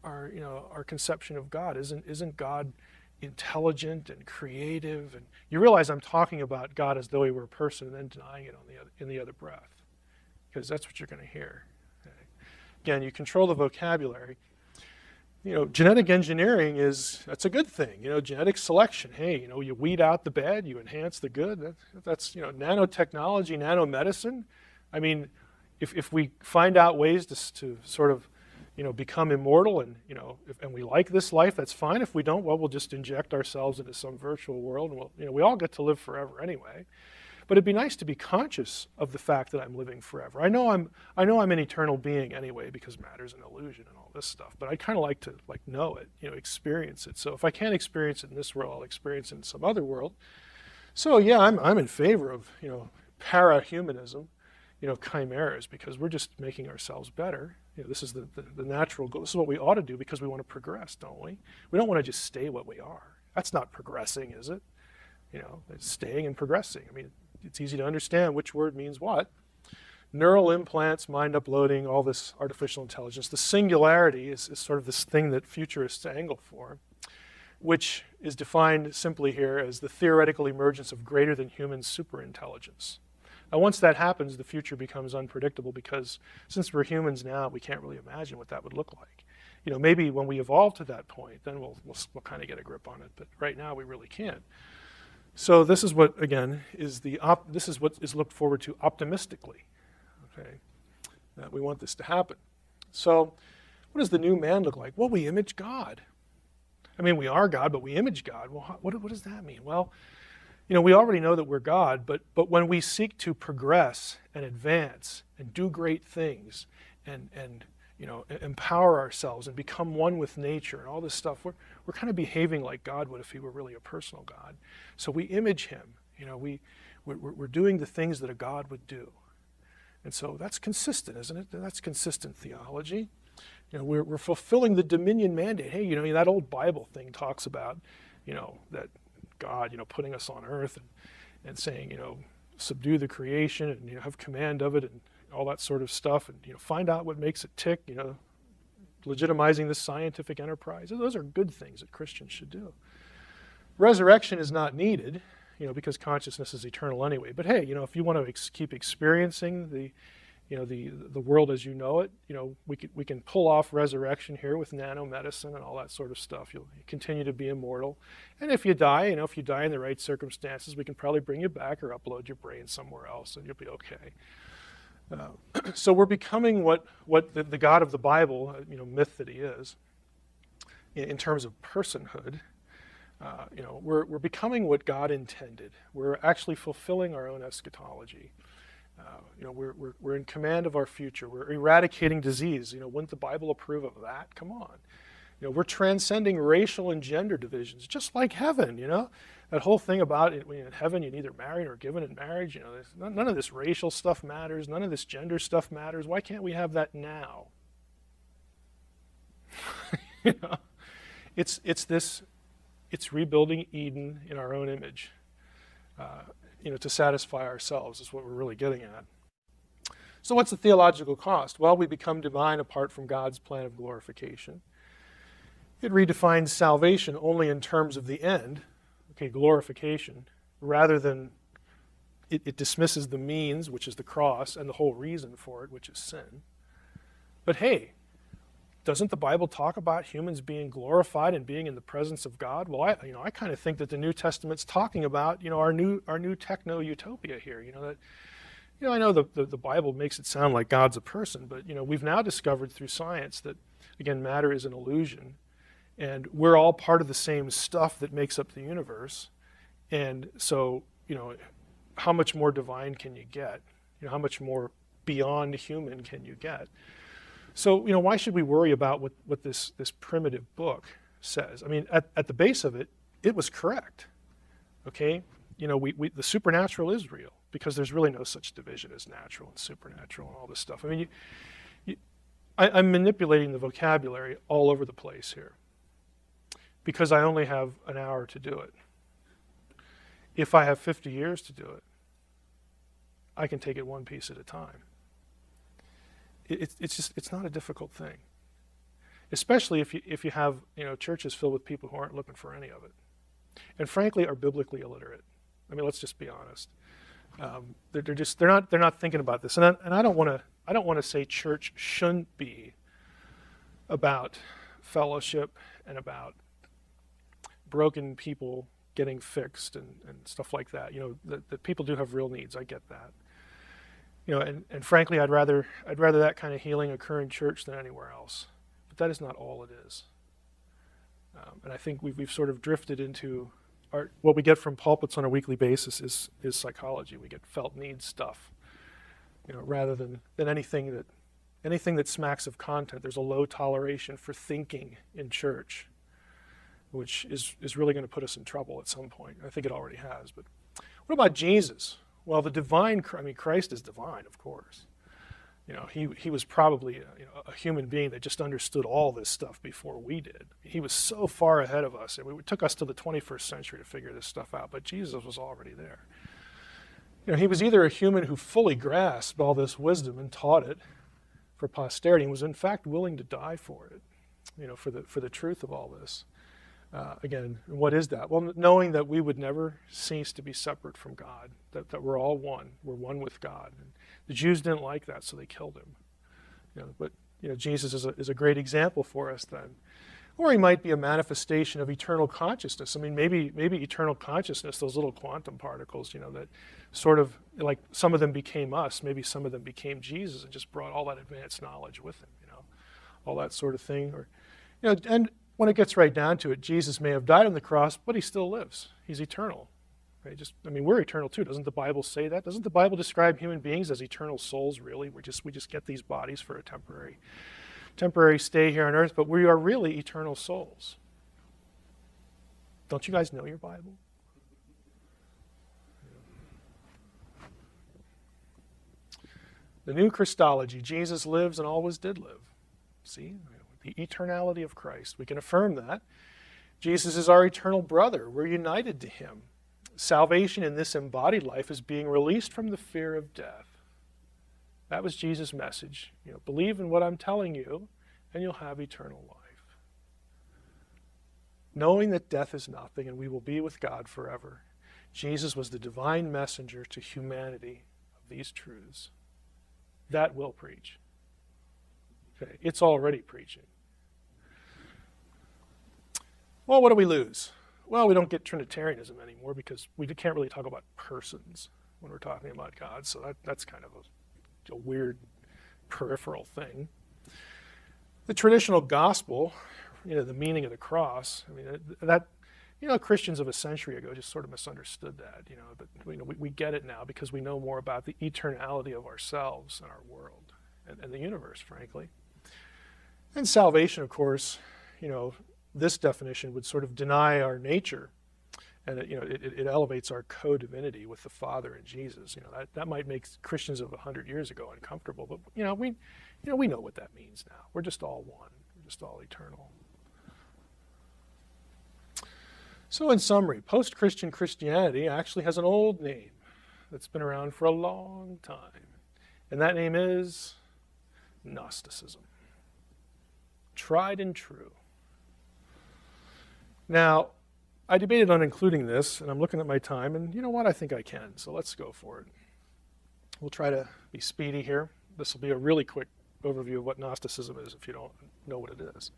our conception of God. Isn't God intelligent and creative? And you realize I'm talking about God as though he were a person and then denying it in the other breath, because that's what you're going to hear. Okay? again, you control the vocabulary. Genetic engineering that's a good thing. Genetic selection. Hey, you weed out the bad, you enhance the good. That's nanotechnology, nanomedicine. I mean, if we find out ways to sort of, become immortal and, and we like this life, that's fine. If we don't, well, we'll just inject ourselves into some virtual world and we all get to live forever anyway. But it'd be nice to be conscious of the fact that I'm living forever. I know I'm an eternal being anyway because matter's an illusion and all this stuff. But I'd kind of like to know it, experience it. So if I can't experience it in this world, I'll experience it in some other world. So yeah, I'm in favor of para-humanism, chimeras, because we're just making ourselves better. This is the natural goal. This is what we ought to do because we want to progress, don't we? We don't want to just stay what we are. That's not progressing, is it? It's staying and progressing. I mean, it's easy to understand which word means what. Neural implants, mind uploading, all this artificial intelligence. The singularity is sort of this thing that futurists angle for, which is defined simply here as the theoretical emergence of greater than human superintelligence. Now, once that happens, the future becomes unpredictable because since we're humans now, we can't really imagine what that would look like. Maybe when we evolve to that point, then we'll kind of get a grip on it. But right now, we really can't. So this is what, again, this is what is looked forward to optimistically. Okay, that we want this to happen. So what does the new man look like? Well, we image God. I mean, we are God, but we image God. Well, what does that mean? Well, we already know that we're God, but when we seek to progress and advance and do great things and empower ourselves and become one with nature and all this stuff, we're kind of behaving like God would if he were really a personal God. So we image him. We're doing the things that a God would do. And so that's consistent, isn't it? That's consistent theology. We're fulfilling the dominion mandate. Hey, that old Bible thing talks about, that God, putting us on earth and saying, subdue the creation and, have command of it and all that sort of stuff and, find out what makes it tick, legitimizing this scientific enterprise. Those are good things that Christians should do. Resurrection is not needed, because consciousness is eternal anyway. But hey, if you want to keep experiencing the world as you know it, we can pull off resurrection here with nanomedicine and all that sort of stuff. You'll continue to be immortal. And if you die, if you die in the right circumstances, we can probably bring you back or upload your brain somewhere else and you'll be okay. So we're becoming what the God of the Bible, myth that he is, in terms of personhood. We're becoming what God intended. We're actually fulfilling our own eschatology. We're in command of our future. We're eradicating disease. Wouldn't the Bible approve of that? Come on. We're transcending racial and gender divisions, just like heaven. That whole thing about it, in heaven, you're neither married or given in marriage. None of this racial stuff matters. None of this gender stuff matters. Why can't we have that now? It's rebuilding Eden in our own image. To satisfy ourselves is what we're really getting at. So what's the theological cost? Well, we become divine apart from God's plan of glorification. It redefines salvation only in terms of the end, glorification, rather than it dismisses the means, which is the cross, and the whole reason for it, which is sin. But hey, doesn't the Bible talk about humans being glorified and being in the presence of God? Well, I kind of think that the New Testament's talking about, our new techno-utopia here. I know the Bible makes it sound like God's a person, but we've now discovered through science that, again, matter is an illusion, and we're all part of the same stuff that makes up the universe. And so, how much more divine can you get? How much more beyond human can you get? So, why should we worry about what this primitive book says? I mean, at the base of it, it was correct. Okay? The supernatural is real because there's really no such division as natural and supernatural and all this stuff. I mean, I'm manipulating the vocabulary all over the place here because I only have an hour to do it. If I have 50 years to do it, I can take it one piece at a time. It's not a difficult thing, especially if you have churches filled with people who aren't looking for any of it, and frankly are biblically illiterate. I mean, let's just be honest. They're not thinking about this, and I don't want to I don't want to say church shouldn't be about fellowship and about broken people getting fixed and stuff like that. That people do have real needs. I get that. And frankly, I'd rather that kind of healing occur in church than anywhere else. But that is not all it is. And I think we've sort of drifted into what we get from pulpits on a weekly basis is psychology. We get felt needs stuff, rather than anything that smacks of content. There's a low toleration for thinking in church, which is really going to put us in trouble at some point. I think it already has. But what about Jesus? Well, Christ is divine, of course. He was probably a human being that just understood all this stuff before we did. He was so far ahead of us. It took us to the 21st century to figure this stuff out, but Jesus was already there. He was either a human who fully grasped all this wisdom and taught it for posterity and was in fact willing to die for it, for the truth of all this. Again, what is that? Well, knowing that we would never cease to be separate from God, that we're all one. We're one with God. And the Jews didn't like that, so they killed him. But Jesus is a great example for us then. Or he might be a manifestation of eternal consciousness. Maybe eternal consciousness, those little quantum particles, that sort of, like some of them became us, maybe some of them became Jesus and just brought all that advanced knowledge with him, all that sort of thing. Or, and when it gets right down to it, Jesus may have died on the cross, but he still lives. He's eternal. Right? We're eternal too. Doesn't the Bible say that? Doesn't the Bible describe human beings as eternal souls, really? We just get these bodies for a temporary stay here on earth, but we are really eternal souls. Don't you guys know your Bible? The new Christology, Jesus lives and always did live. See? The eternality of Christ. We can affirm that. Jesus is our eternal brother. We're united to him. Salvation in this embodied life is being released from the fear of death. That was Jesus' message. Believe in what I'm telling you, and you'll have eternal life. Knowing that death is nothing and we will be with God forever, Jesus was the divine messenger to humanity of these truths. That will preach. Okay, it's already preaching. Well, what do we lose? Well, we don't get Trinitarianism anymore because we can't really talk about persons when we're talking about God, so that's kind of a weird peripheral thing. The traditional gospel, the meaning of the cross, Christians of a century ago just sort of misunderstood that, but we get it now because we know more about the eternality of ourselves and our world and the universe, frankly. And salvation, of course, this definition would sort of deny our nature, and it elevates our co-divinity with the Father and Jesus. That might make Christians of 100 years ago uncomfortable, but we know what that means now. We're just all one. We're just all eternal. So in summary, post-Christian Christianity actually has an old name that's been around for a long time, and that name is Gnosticism. Tried and true. Now, I debated on including this, and I'm looking at my time, and you know what? I think I can, so let's go for it. We'll try to be speedy here. This will be a really quick overview of what Gnosticism is if you don't know what it is.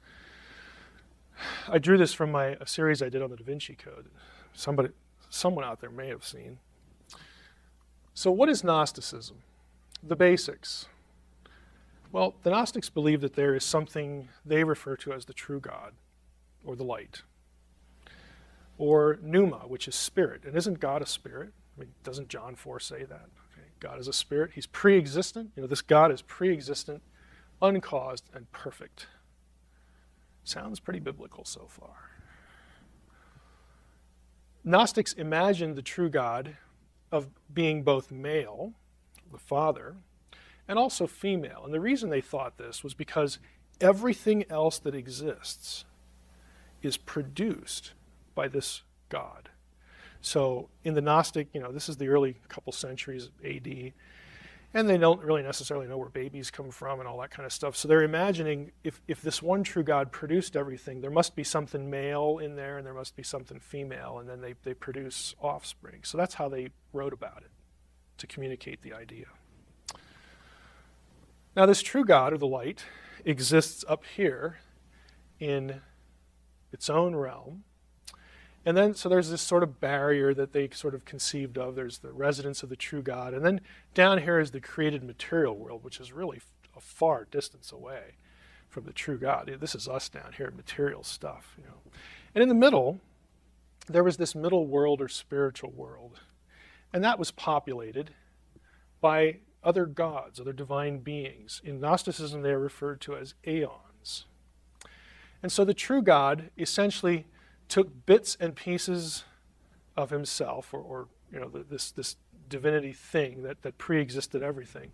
I drew this from a series I did on the Da Vinci Code. Someone out there may have seen. So what is Gnosticism? The basics. Well, the Gnostics believe that there is something they refer to as the true God, or the light. Or pneuma, which is spirit. And isn't God a spirit? Doesn't John 4 say that? Okay. God is a spirit. He's pre-existent. This God is pre-existent, uncaused, and perfect. Sounds pretty biblical so far. Gnostics imagined the true God of being both male, the Father, and also female. And the reason they thought this was because everything else that exists is produced by this God. So in the Gnostic, this is the early couple centuries AD, and they don't really necessarily know where babies come from and all that kind of stuff. So they're imagining if this one true God produced everything, there must be something male in there and there must be something female, and then they produce offspring. So that's how they wrote about it, to communicate the idea. Now, this true God, or the light, exists up here in its own realm. And then, so there's this sort of barrier that they sort of conceived of. There's the residence of the true God. And then down here is the created material world, which is really a far distance away from the true God. This is us down here, material stuff. And in the middle, there was this middle world or spiritual world. And that was populated by other gods, other divine beings. In Gnosticism, they are referred to as aeons. And so the true God essentially took bits and pieces of himself, or this divinity thing that pre-existed everything.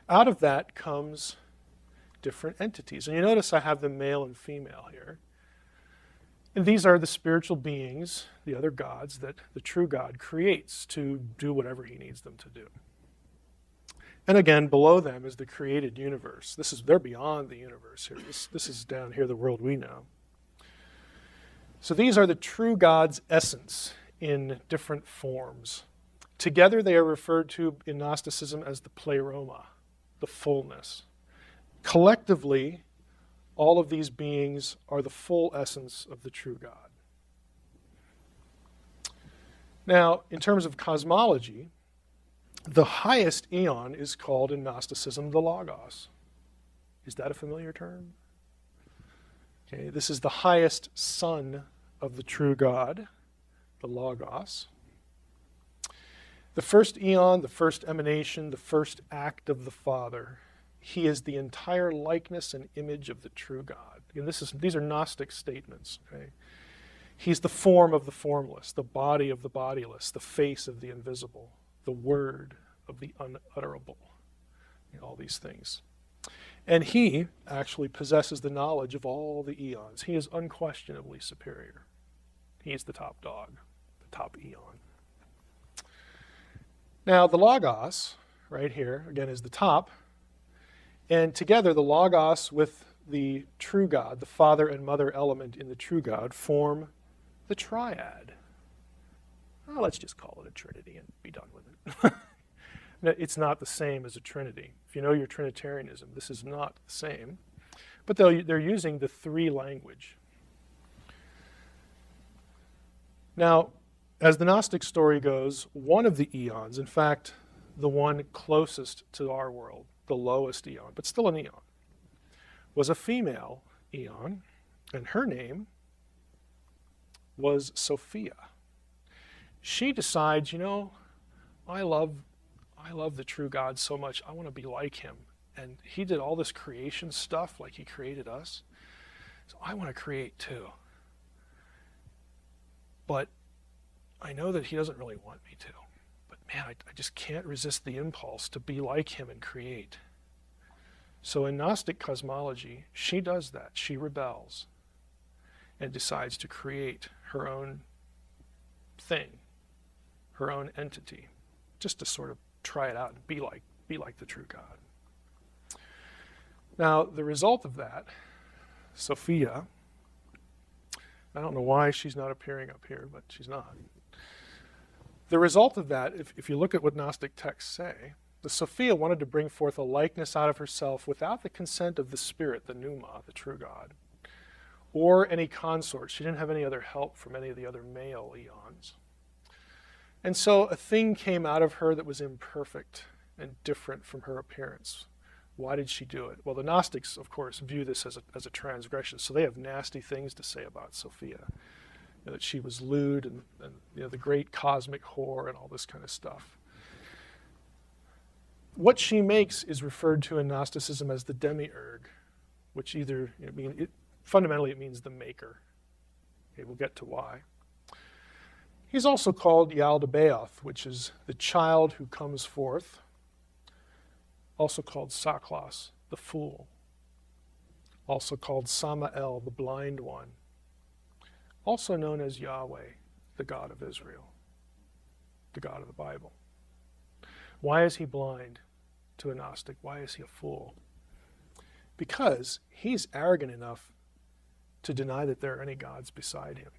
Out of that comes different entities. And you notice I have the male and female here. And these are the spiritual beings, the other gods, that the true God creates to do whatever he needs them to do. And again, below them is the created universe. They're beyond the universe here. This is down here, the world we know. So these are the true God's essence in different forms. Together they are referred to in Gnosticism as the pleroma, the fullness. Collectively, all of these beings are the full essence of the true God. Now, in terms of cosmology, the highest eon is called in Gnosticism the Logos. Is that a familiar term? Okay, this is the highest son of the true God, the Logos. The first eon, the first emanation, the first act of the Father. He is the entire likeness and image of the true God. Again, these are Gnostic statements. Okay? He's the form of the formless, the body of the bodiless, the face of the invisible, the word of the unutterable. All these things. And he actually possesses the knowledge of all the eons. He is unquestionably superior. He's the top dog, the top eon. Now, the Logos, right here, again, is the top. And together, the Logos with the true God, the Father and Mother element in the true God, form the triad. Well, let's just call it a Trinity and be done with it. No, it's not the same as a Trinity. If you know your Trinitarianism, this is not the same. But they're using the three language. Now, as the Gnostic story goes, one of the eons, in fact, the one closest to our world, the lowest eon, but still an eon, was a female eon, and her name was Sophia. She decides, I love the true God so much, I want to be like him. And he did all this creation stuff like he created us. So I want to create too. But I know that he doesn't really want me to. But man, I just can't resist the impulse to be like him and create. So in Gnostic cosmology, she does that. She rebels and decides to create her own thing, her own entity, just to sort of try it out and be like the true God. Now, the result of that, Sophia, I don't know why she's not appearing up here, but she's not. The result of that, if you look at what Gnostic texts say, the Sophia wanted to bring forth a likeness out of herself without the consent of the Spirit, the Pneuma, the true God, or any consort. She didn't have any other help from any of the other male eons. And so a thing came out of her that was imperfect and different from her appearance. Why did she do it? Well, the Gnostics, of course, view this as a transgression, so they have nasty things to say about Sophia. That she was lewd and the great cosmic whore and all this kind of stuff. What she makes is referred to in Gnosticism as the demiurge, which fundamentally it means the maker. Okay, we'll get to why. He's also called Yaldabaoth, which is the child who comes forth, also called Saklos, the fool, also called Samael, the blind one, also known as Yahweh, the God of Israel, the God of the Bible. Why is he blind to a Gnostic? Why is he a fool? Because he's arrogant enough to deny that there are any gods beside him.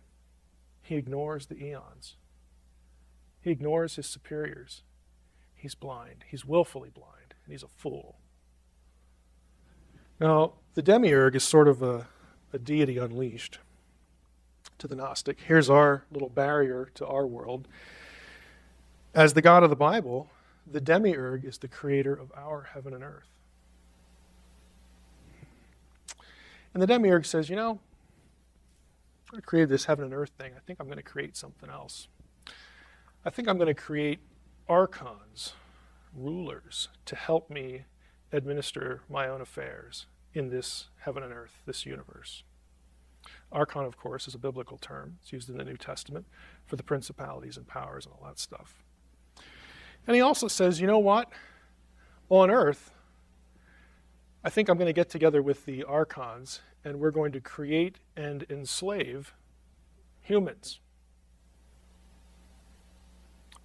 He ignores the eons. He ignores his superiors. He's blind. He's willfully blind, and he's a fool. Now, the demiurge is sort of a deity unleashed to the Gnostic. Here's our little barrier to our world. As the God of the Bible, the demiurge is the creator of our heaven and earth. And the demiurge says, I created this heaven and earth thing. I think I'm going to create something else. I think I'm going to create archons, rulers, to help me administer my own affairs in this heaven and earth, this universe. Archon, of course, is a biblical term. It's used in the New Testament for the principalities and powers and all that stuff. And he also says, you know what? On earth, I think I'm going to get together with the archons and we're going to create and enslave humans.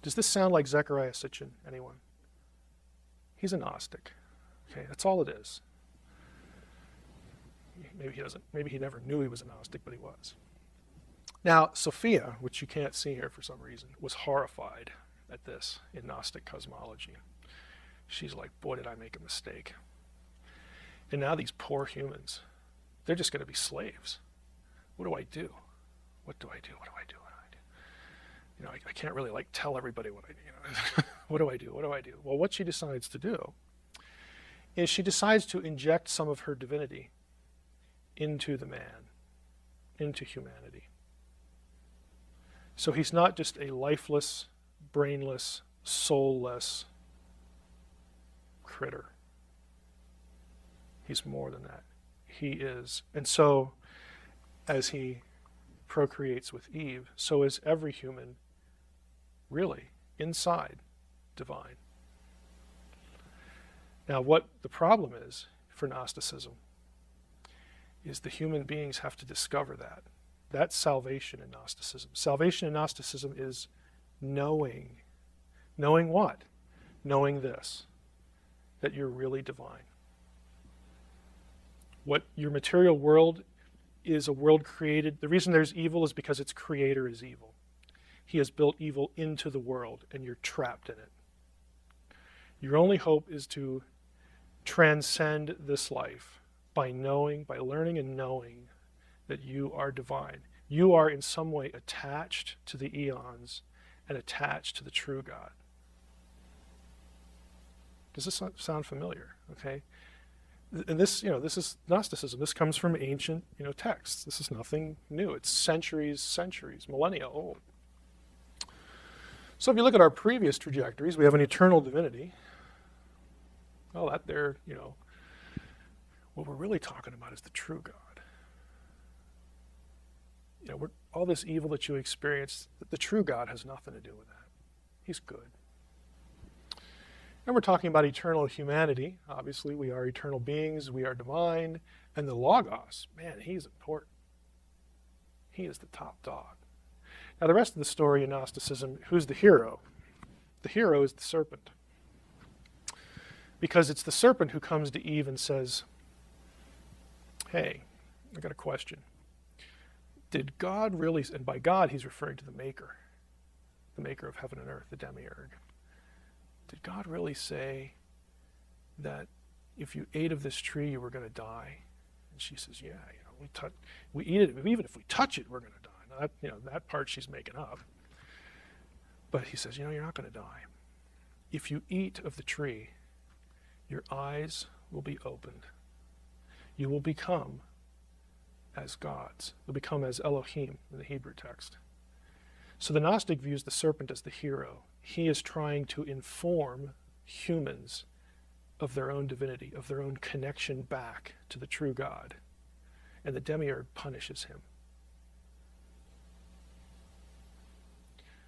Does this sound like Zecharia Sitchin, anyone? He's a Gnostic. Okay, that's all it is. Maybe he doesn't. Maybe he never knew he was a Gnostic, but he was. Now, Sophia, which you can't see here for some reason, was horrified at this in Gnostic cosmology. She's like, boy, did I make a mistake. And now these poor humans, they're just going to be slaves. What do I do? What do I do? What do I do? What do I do? I can't really tell everybody what I do. What do I do? What do I do? Well, what she decides to do is she decides to inject some of her divinity into the man, into humanity. So he's not just a lifeless, brainless, soulless critter. He's more than that. He is. And so, as he procreates with Eve, so is every human really inside divine. Now, what the problem is for Gnosticism is the human beings have to discover that. That's salvation in Gnosticism. Salvation in Gnosticism is knowing. Knowing what? Knowing this, that you're really divine. What your material world is a world created. The reason there's evil is because its creator is evil. He has built evil into the world, and you're trapped in it. Your only hope is to transcend this life by learning and knowing that you are divine. You are in some way attached to the eons and attached to the true God. Does this sound familiar? Okay. And this is Gnosticism. This comes from ancient, texts. This is nothing new. It's centuries, millennia old. So if you look at our previous trajectories, we have an eternal divinity. Well, that there, what we're really talking about is the true God. All this evil that you experience, the true God has nothing to do with that. He's good. And we're talking about eternal humanity. Obviously, we are eternal beings. We are divine. And the Logos, man, he's important. He is the top dog. Now, the rest of the story in Gnosticism, who's the hero? The hero is the serpent. Because it's the serpent who comes to Eve and says, hey, I got a question. Did God really, and by God he's referring to the maker of heaven and earth, the demiurge. Did God really say that if you ate of this tree, you were going to die? And she says, yeah, we eat it. Even if we touch it, we're going to die. Now that part she's making up. But he says, you're not going to die. If you eat of the tree, your eyes will be opened. You will become as gods. You'll become as Elohim in the Hebrew text. So the Gnostic views the serpent as the hero. He is trying to inform humans of their own divinity, of their own connection back to the true God. And the demiurge punishes him.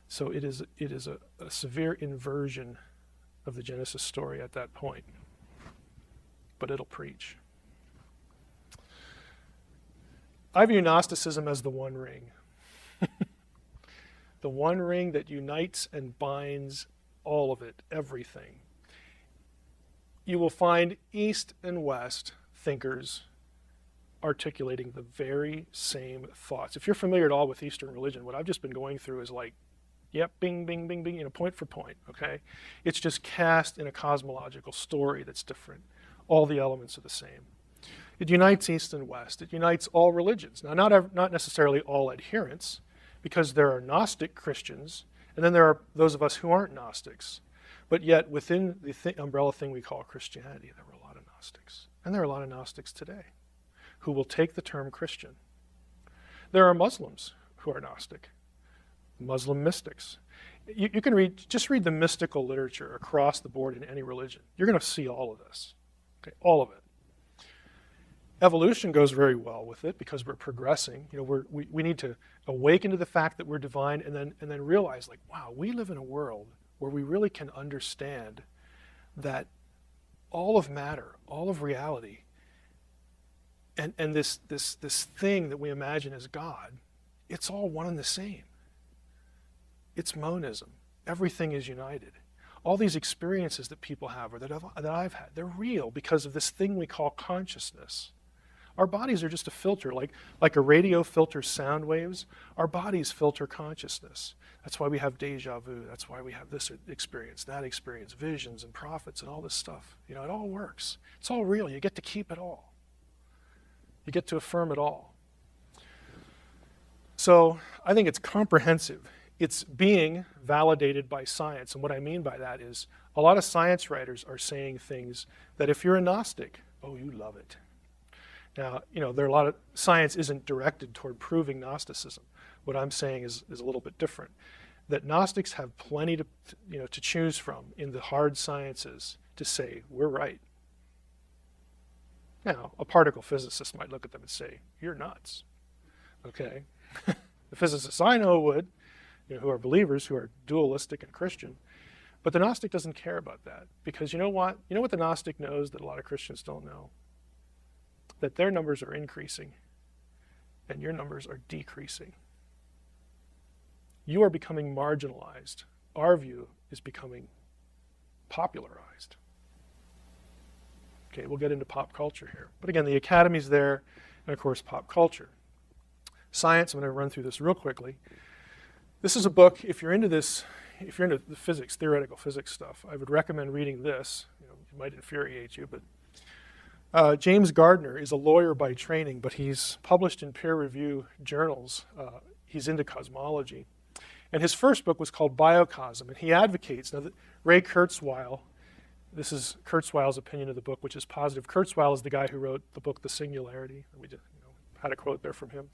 So it is a severe inversion of the Genesis story at that point. But it'll preach. I view Gnosticism as the one ring. The one ring that unites and binds all of it, everything. You will find East and West thinkers articulating the very same thoughts. If you're familiar at all with Eastern religion, what I've just been going through is yep, bing, bing, bing, bing, point for point, okay? It's just cast in a cosmological story that's different. All the elements are the same. It unites East and West. It unites all religions. Now, not necessarily all adherents, because there are Gnostic Christians, and then there are those of us who aren't Gnostics. But yet, within the umbrella thing we call Christianity, there were a lot of Gnostics. And there are a lot of Gnostics today who will take the term Christian. There are Muslims who are Gnostic, Muslim mystics. You can just read the mystical literature across the board in any religion. You're going to see all of this, okay, all of it. Evolution goes very well with it because we're progressing. We need to awaken to the fact that we're divine and then realize, like, wow, we live in a world where we really can understand that all of matter, all of reality, and this thing that we imagine as God, it's all one and the same. It's monism. Everything is united. All these experiences that people have or that I've had, they're real because of this thing we call consciousness. Our bodies are just a filter, like a radio filters sound waves. Our bodies filter consciousness. That's why we have deja vu. That's why we have this experience, that experience, visions and prophets and all this stuff. It all works. It's all real. You get to keep it all. You get to affirm it all. So I think it's comprehensive. It's being validated by science. And what I mean by that is a lot of science writers are saying things that if you're a Gnostic, oh, you love it. Now, there are a lot of, science isn't directed toward proving Gnosticism. What I'm saying is a little bit different. That Gnostics have plenty to choose from in the hard sciences to say, we're right. Now, a particle physicist might look at them and say, you're nuts. Okay? The physicists I know would, who are believers, who are dualistic and Christian. But the Gnostic doesn't care about that. Because you know what? You know what the Gnostic knows that a lot of Christians don't know? That their numbers are increasing and your numbers are decreasing. You are becoming marginalized. Our view is becoming popularized. Okay, we'll get into pop culture here. But again, the academy's there, and of course, pop culture. Science, I'm going to run through this real quickly. This is a book, if you're into this, if you're into the physics, theoretical physics stuff, I would recommend reading this. It might infuriate you, but James Gardner is a lawyer by training, but he's published in peer review journals. He's into cosmology. And his first book was called Biocosm, and he advocates, now Ray Kurzweil, this is Kurzweil's opinion of the book, which is positive. Kurzweil is the guy who wrote the book The Singularity. We just had a quote there from him.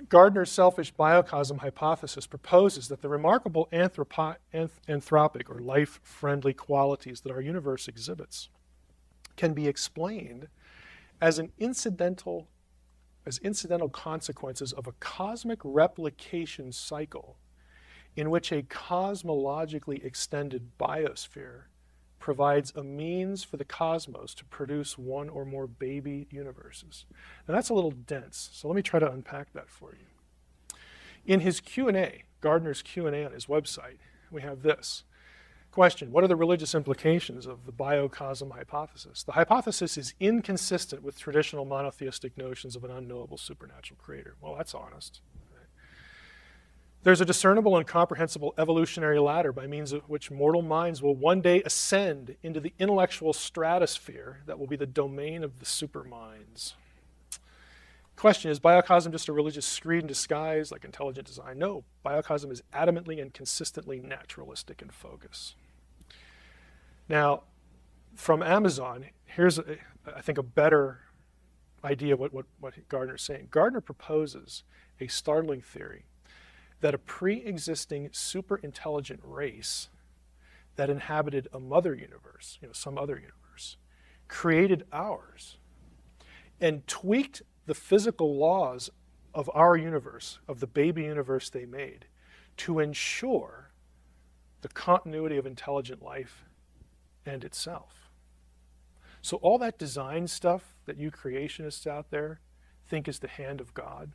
Gardner's selfish biocosm hypothesis proposes that the remarkable anthropic or life-friendly qualities that our universe exhibits can be explained as incidental consequences of a cosmic replication cycle in which a cosmologically extended biosphere provides a means for the cosmos to produce one or more baby universes. Now that's a little dense, so let me try to unpack that for you. In his Q&A, Gardner's Q&A on his website, we have this. Question, what are the religious implications of the biocosm hypothesis? The hypothesis is inconsistent with traditional monotheistic notions of an unknowable supernatural creator. Well, that's honest. There's a discernible and comprehensible evolutionary ladder by means of which mortal minds will one day ascend into the intellectual stratosphere that will be the domain of the superminds. Question, is biocosm just a religious screed in disguise like intelligent design? No, biocosm is adamantly and consistently naturalistic in focus. Now, from Amazon, here's, I think, a better idea of what Gardner's saying. Gardner proposes a startling theory that a pre-existing super-intelligent race that inhabited a mother universe, some other universe, created ours and tweaked the physical laws of our universe, of the baby universe they made, to ensure the continuity of intelligent life and itself. So all that design stuff that you creationists out there think is the hand of God,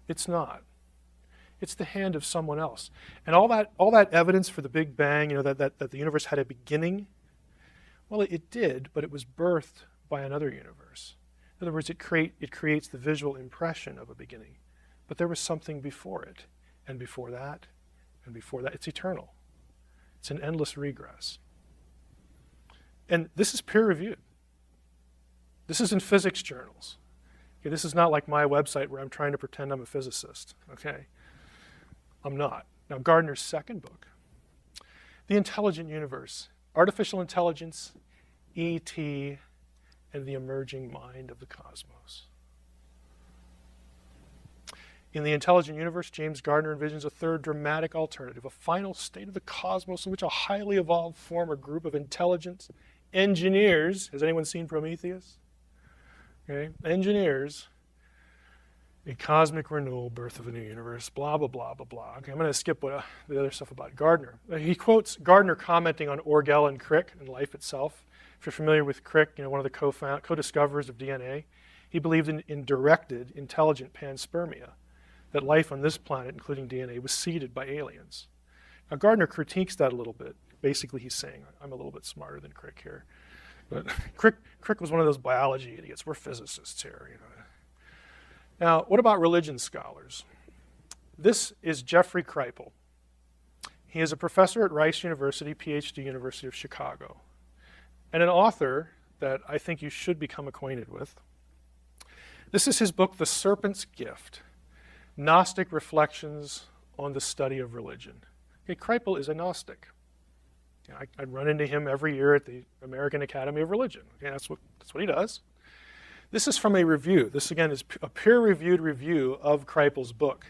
it's not. It's the hand of someone else. And all that evidence for the Big Bang, that the universe had a beginning, well, it did, but it was birthed by another universe. In other words, it creates the visual impression of a beginning. But there was something before it, and before that, and before that. It's eternal. It's an endless regress. And this is peer-reviewed. This is in physics journals. Okay, this is not like my website where I'm trying to pretend I'm a physicist. Okay, I'm not. Now, Gardner's second book, The Intelligent Universe, Artificial Intelligence, E.T., and the Emerging Mind of the Cosmos. In The Intelligent Universe, James Gardner envisions a third dramatic alternative, a final state of the cosmos in which a highly evolved form or group of intelligent engineers, has anyone seen Prometheus? Okay, engineers, a cosmic renewal, birth of a new universe, blah, blah, blah, blah, blah. Okay, I'm going to skip the other stuff about Gardner. He quotes Gardner commenting on Orgel and Crick and life itself. If you're familiar with Crick, one of the co-discoverers of DNA, he believed in directed, intelligent panspermia, that life on this planet, including DNA, was seeded by aliens. Now, Gardner critiques that a little bit. Basically, he's saying, I'm a little bit smarter than Crick here. But Crick was one of those biology idiots. We're physicists here. Now, what about religion scholars? This is Jeffrey Kripal. He is a professor at Rice University, PhD, University of Chicago, and an author that I think you should become acquainted with. This is his book, The Serpent's Gift, Gnostic Reflections on the Study of Religion. Okay, Kripal is a Gnostic. I run into him every year at the American Academy of Religion. Okay, that's what he does. This is from a review. This, again, is a peer-reviewed review of Kripal's book.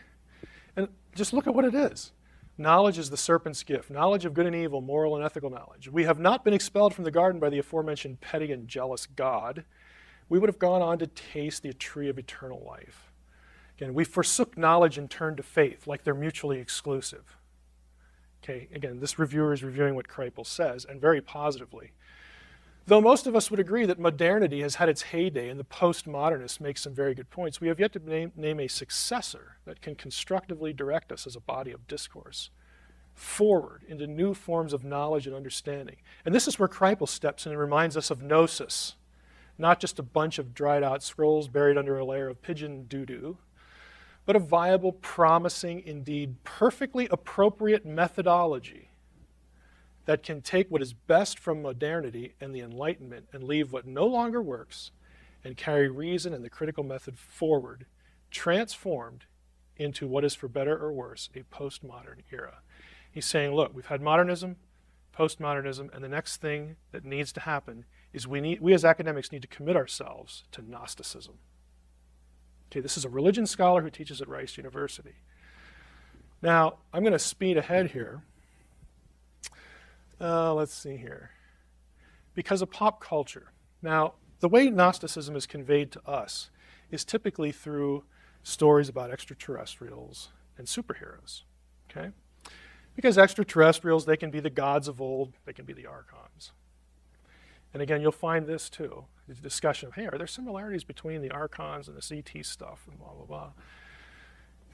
And just look at what it is. Knowledge is the serpent's gift. Knowledge of good and evil, moral and ethical knowledge. We have not been expelled from the garden by the aforementioned petty and jealous God. We would have gone on to taste the tree of eternal life. Again, we forsook knowledge and turned to faith, like they're mutually exclusive. Okay, again, this reviewer is reviewing what Kripal says, and very positively. Though most of us would agree that modernity has had its heyday and the postmodernists make some very good points, we have yet to name a successor that can constructively direct us as a body of discourse forward into new forms of knowledge and understanding. And this is where Kripal steps in and reminds us of gnosis, not just a bunch of dried out scrolls buried under a layer of pigeon doo-doo, but a viable, promising, indeed perfectly appropriate methodology that can take what is best from modernity and the Enlightenment and leave what no longer works and carry reason and the critical method forward, transformed into what is, for better or worse, a postmodern era. He's saying, look, we've had modernism, postmodernism, and the next thing that needs to happen is we as academics need to commit ourselves to Gnosticism. Okay, this is a religion scholar who teaches at Rice University. Now, I'm going to speed ahead here. Let's see here. Because of pop culture. Now, the way Gnosticism is conveyed to us is typically through stories about extraterrestrials and superheroes. Okay? Because extraterrestrials, they can be the gods of old, they can be the archons. And again, you'll find this too, the discussion of, hey, are there similarities between the archons and this ET stuff and blah, blah, blah.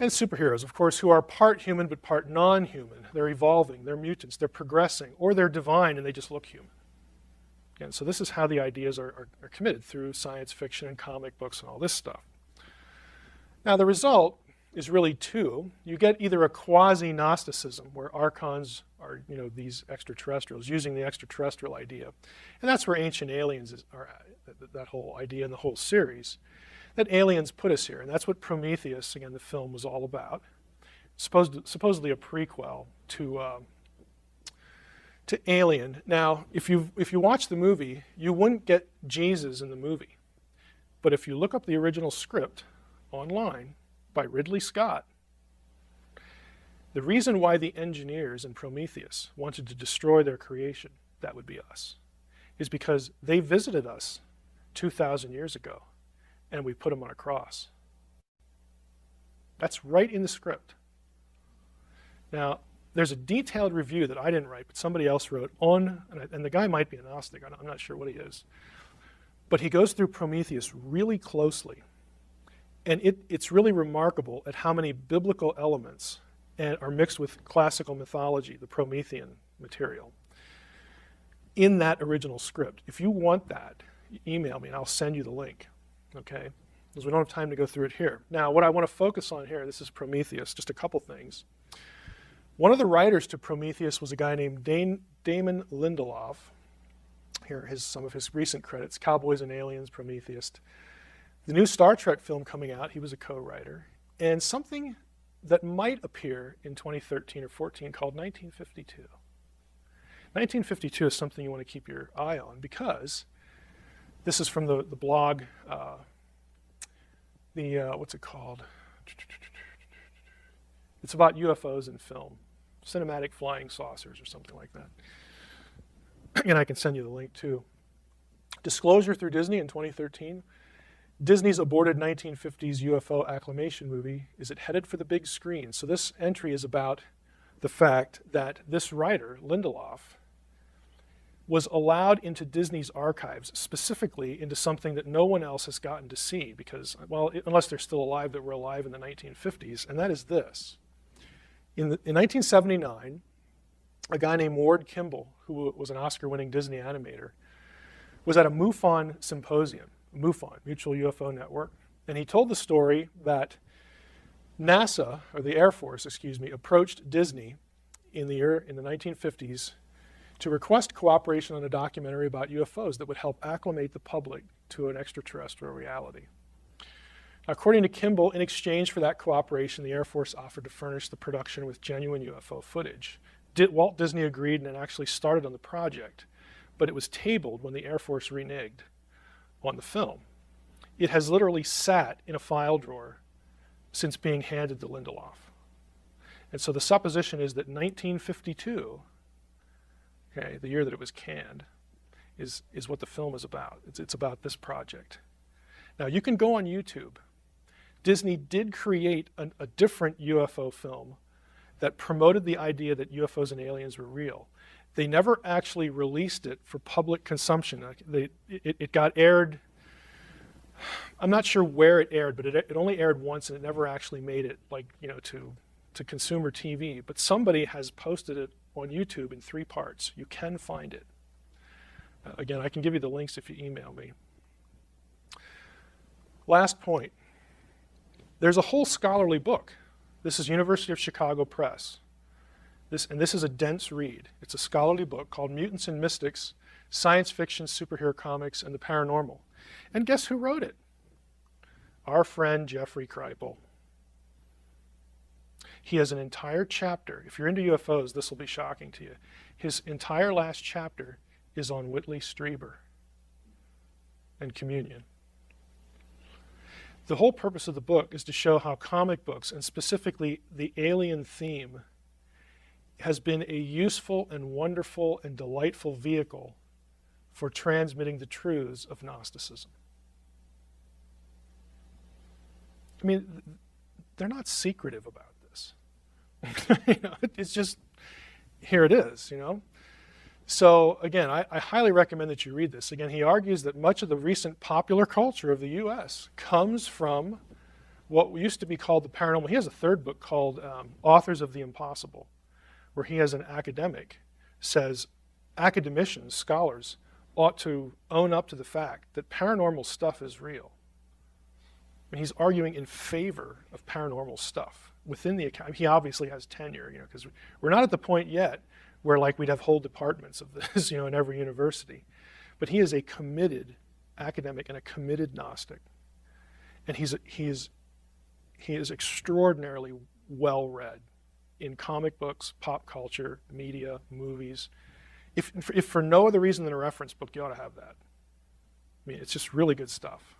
And superheroes, of course, who are part human but part non-human. They're evolving, they're mutants, they're progressing, or they're divine and they just look human. Again, so this is how the ideas are committed through science fiction and comic books and all this stuff. Now the result is really two. You get either a quasi-Gnosticism, where archons are, these extraterrestrials, using the extraterrestrial idea. And that's where Ancient Aliens are at, that whole idea in the whole series, that aliens put us here. And that's what Prometheus, again, the film, was all about. Supposedly a prequel to Alien. Now, if you watch the movie, you wouldn't get Jesus in the movie. But if you look up the original script online by Ridley Scott, the reason why the engineers in Prometheus wanted to destroy their creation, that would be us, is because they visited us 2,000 years ago, and we put them on a cross. That's right in the script. Now, there's a detailed review that I didn't write, but somebody else wrote on, and the guy might be a Gnostic, I'm not sure what he is, but he goes through Prometheus really closely. And it's really remarkable at how many biblical elements are mixed with classical mythology, the Promethean material, in that original script. If you want that, email me and I'll send you the link, okay? Because we don't have time to go through it here. Now, what I want to focus on here, this is Prometheus, just a couple things. One of the writers to Prometheus was a guy named Damon Lindelof. Here are some of his recent credits: Cowboys and Aliens, Prometheus. The new Star Trek film coming out, he was a co-writer. And something that might appear in 2013 or 14 called 1952. 1952 is something you want to keep your eye on, because this is from the blog, what's it called? It's about UFOs in film, cinematic flying saucers or something like that. And I can send you the link too. Disclosure through Disney in 2013. Disney's aborted 1950s UFO acclamation movie, is it headed for the big screen? So this entry is about the fact that this writer, Lindelof, was allowed into Disney's archives, specifically into something that no one else has gotten to see, because, well, unless they're still alive, that were alive in the 1950s, and that is this. In 1979, a guy named Ward Kimball, who was an Oscar-winning Disney animator, was at a MUFON symposium, MUFON, Mutual UFO Network, and he told the story that NASA, or the Air Force, approached Disney in the 1950s to request cooperation on a documentary about UFOs that would help acclimate the public to an extraterrestrial reality. According to Kimball, in exchange for that cooperation, the Air Force offered to furnish the production with genuine UFO footage. Walt Disney agreed and actually started on the project, but it was tabled when the Air Force reneged on the film. It has literally sat in a file drawer since being handed to Lindelof. And so the supposition is that 1952, okay, the year that it was canned, is what the film is about. It's about this project. Now, you can go on YouTube. Disney did create a different UFO film that promoted the idea that UFOs and aliens were real. They never actually released it for public consumption. It got aired, I'm not sure where it aired, but it only aired once, and it never actually made it, like, to consumer TV. But somebody has posted it on YouTube in 3 parts. You can find it. Again, I can give you the links if you email me. Last point. There's a whole scholarly book. This is University of Chicago Press. This is a dense read. It's a scholarly book called Mutants and Mystics, Science Fiction, Superhero Comics, and the Paranormal. And guess who wrote it? Our friend Jeffrey Kripal. He has an entire chapter. If you're into UFOs, this will be shocking to you. His entire last chapter is on Whitley Strieber and communion. The whole purpose of the book is to show how comic books, and specifically the alien theme, has been a useful and wonderful and delightful vehicle for transmitting the truths of Gnosticism. I mean, they're not secretive about this. It's just, here it is, So again, I highly recommend that you read this. Again, he argues that much of the recent popular culture of the U.S. comes from what used to be called the paranormal. He has a third book called Authors of the Impossible, where he, as an academic, says academicians, scholars, ought to own up to the fact that paranormal stuff is real. And he's arguing in favor of paranormal stuff within the academy. He obviously has tenure, because we're not at the point yet where, like, we'd have whole departments of this, in every university. But he is a committed academic and a committed Gnostic. And he is extraordinarily well-read in comic books, pop culture, media, movies. If for no other reason than a reference book, you ought to have that. I mean, it's just really good stuff.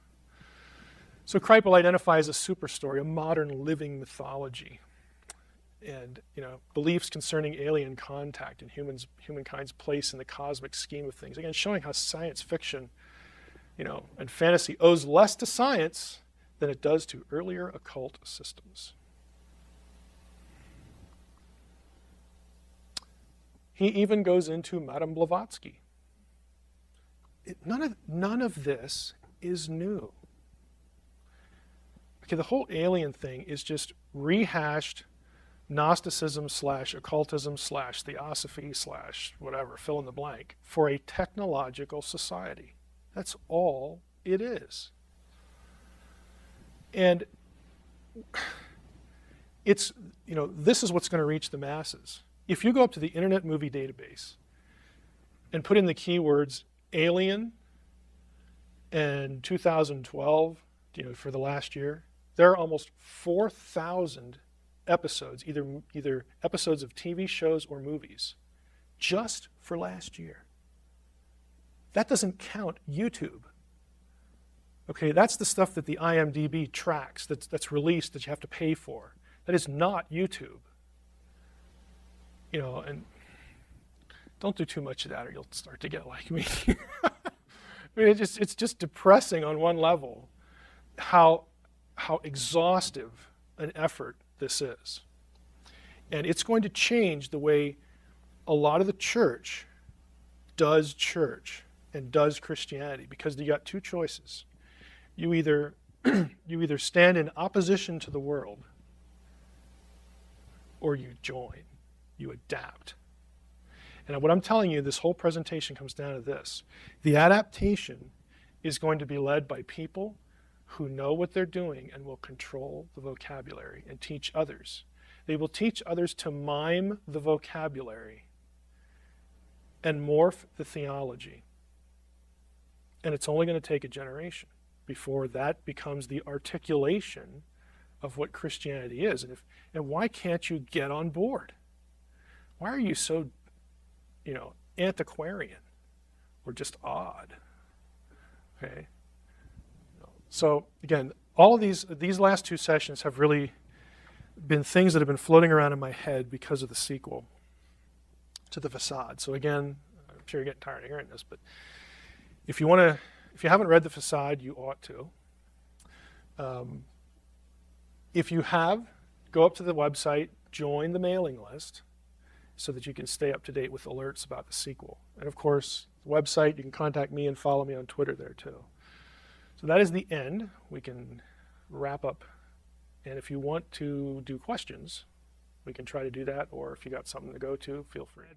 So Kripal identifies a super story, a modern living mythology, and beliefs concerning alien contact and humankind's place in the cosmic scheme of things. Again, showing how science fiction, and fantasy owes less to science than it does to earlier occult systems. He even goes into Madame Blavatsky. None of this is new. Okay, the whole alien thing is just rehashed Gnosticism / occultism / theosophy / whatever, fill in the blank, for a technological society. That's all it is. And it's, this is what's going to reach the masses. If you go up to the Internet Movie Database and put in the keywords Alien and 2012, for the last year, there are almost 4,000 episodes, either episodes of TV shows or movies, just for last year. That doesn't count YouTube. Okay, that's the stuff that the IMDb tracks, that's released, that you have to pay for. That is not YouTube. And don't do too much of that or you'll start to get like me. I mean, it's just depressing on one level how exhaustive an effort this is. And it's going to change the way a lot of the church does church and does Christianity, because you got two choices. You either stand in opposition to the world, or you join, you adapt. And what I'm telling you, this whole presentation comes down to this. The adaptation is going to be led by people who know what they're doing and will control the vocabulary and teach others. They will teach others to mime the vocabulary and morph the theology. And it's only going to take a generation before that becomes the articulation of what Christianity is. And why can't you get on board? Why are you so, antiquarian or just odd? Okay. So again, all of these last two sessions have really been things that have been floating around in my head because of the sequel to The Facade. So again, I'm sure you're getting tired of hearing this, but if you haven't read The Facade, you ought to. If you have, go up to the website, join the mailing list so that you can stay up to date with alerts about the sequel. And of course, the website, you can contact me and follow me on Twitter there too. So that is the end. We can wrap up. And if you want to do questions, we can try to do that. Or if you got something to go to, feel free.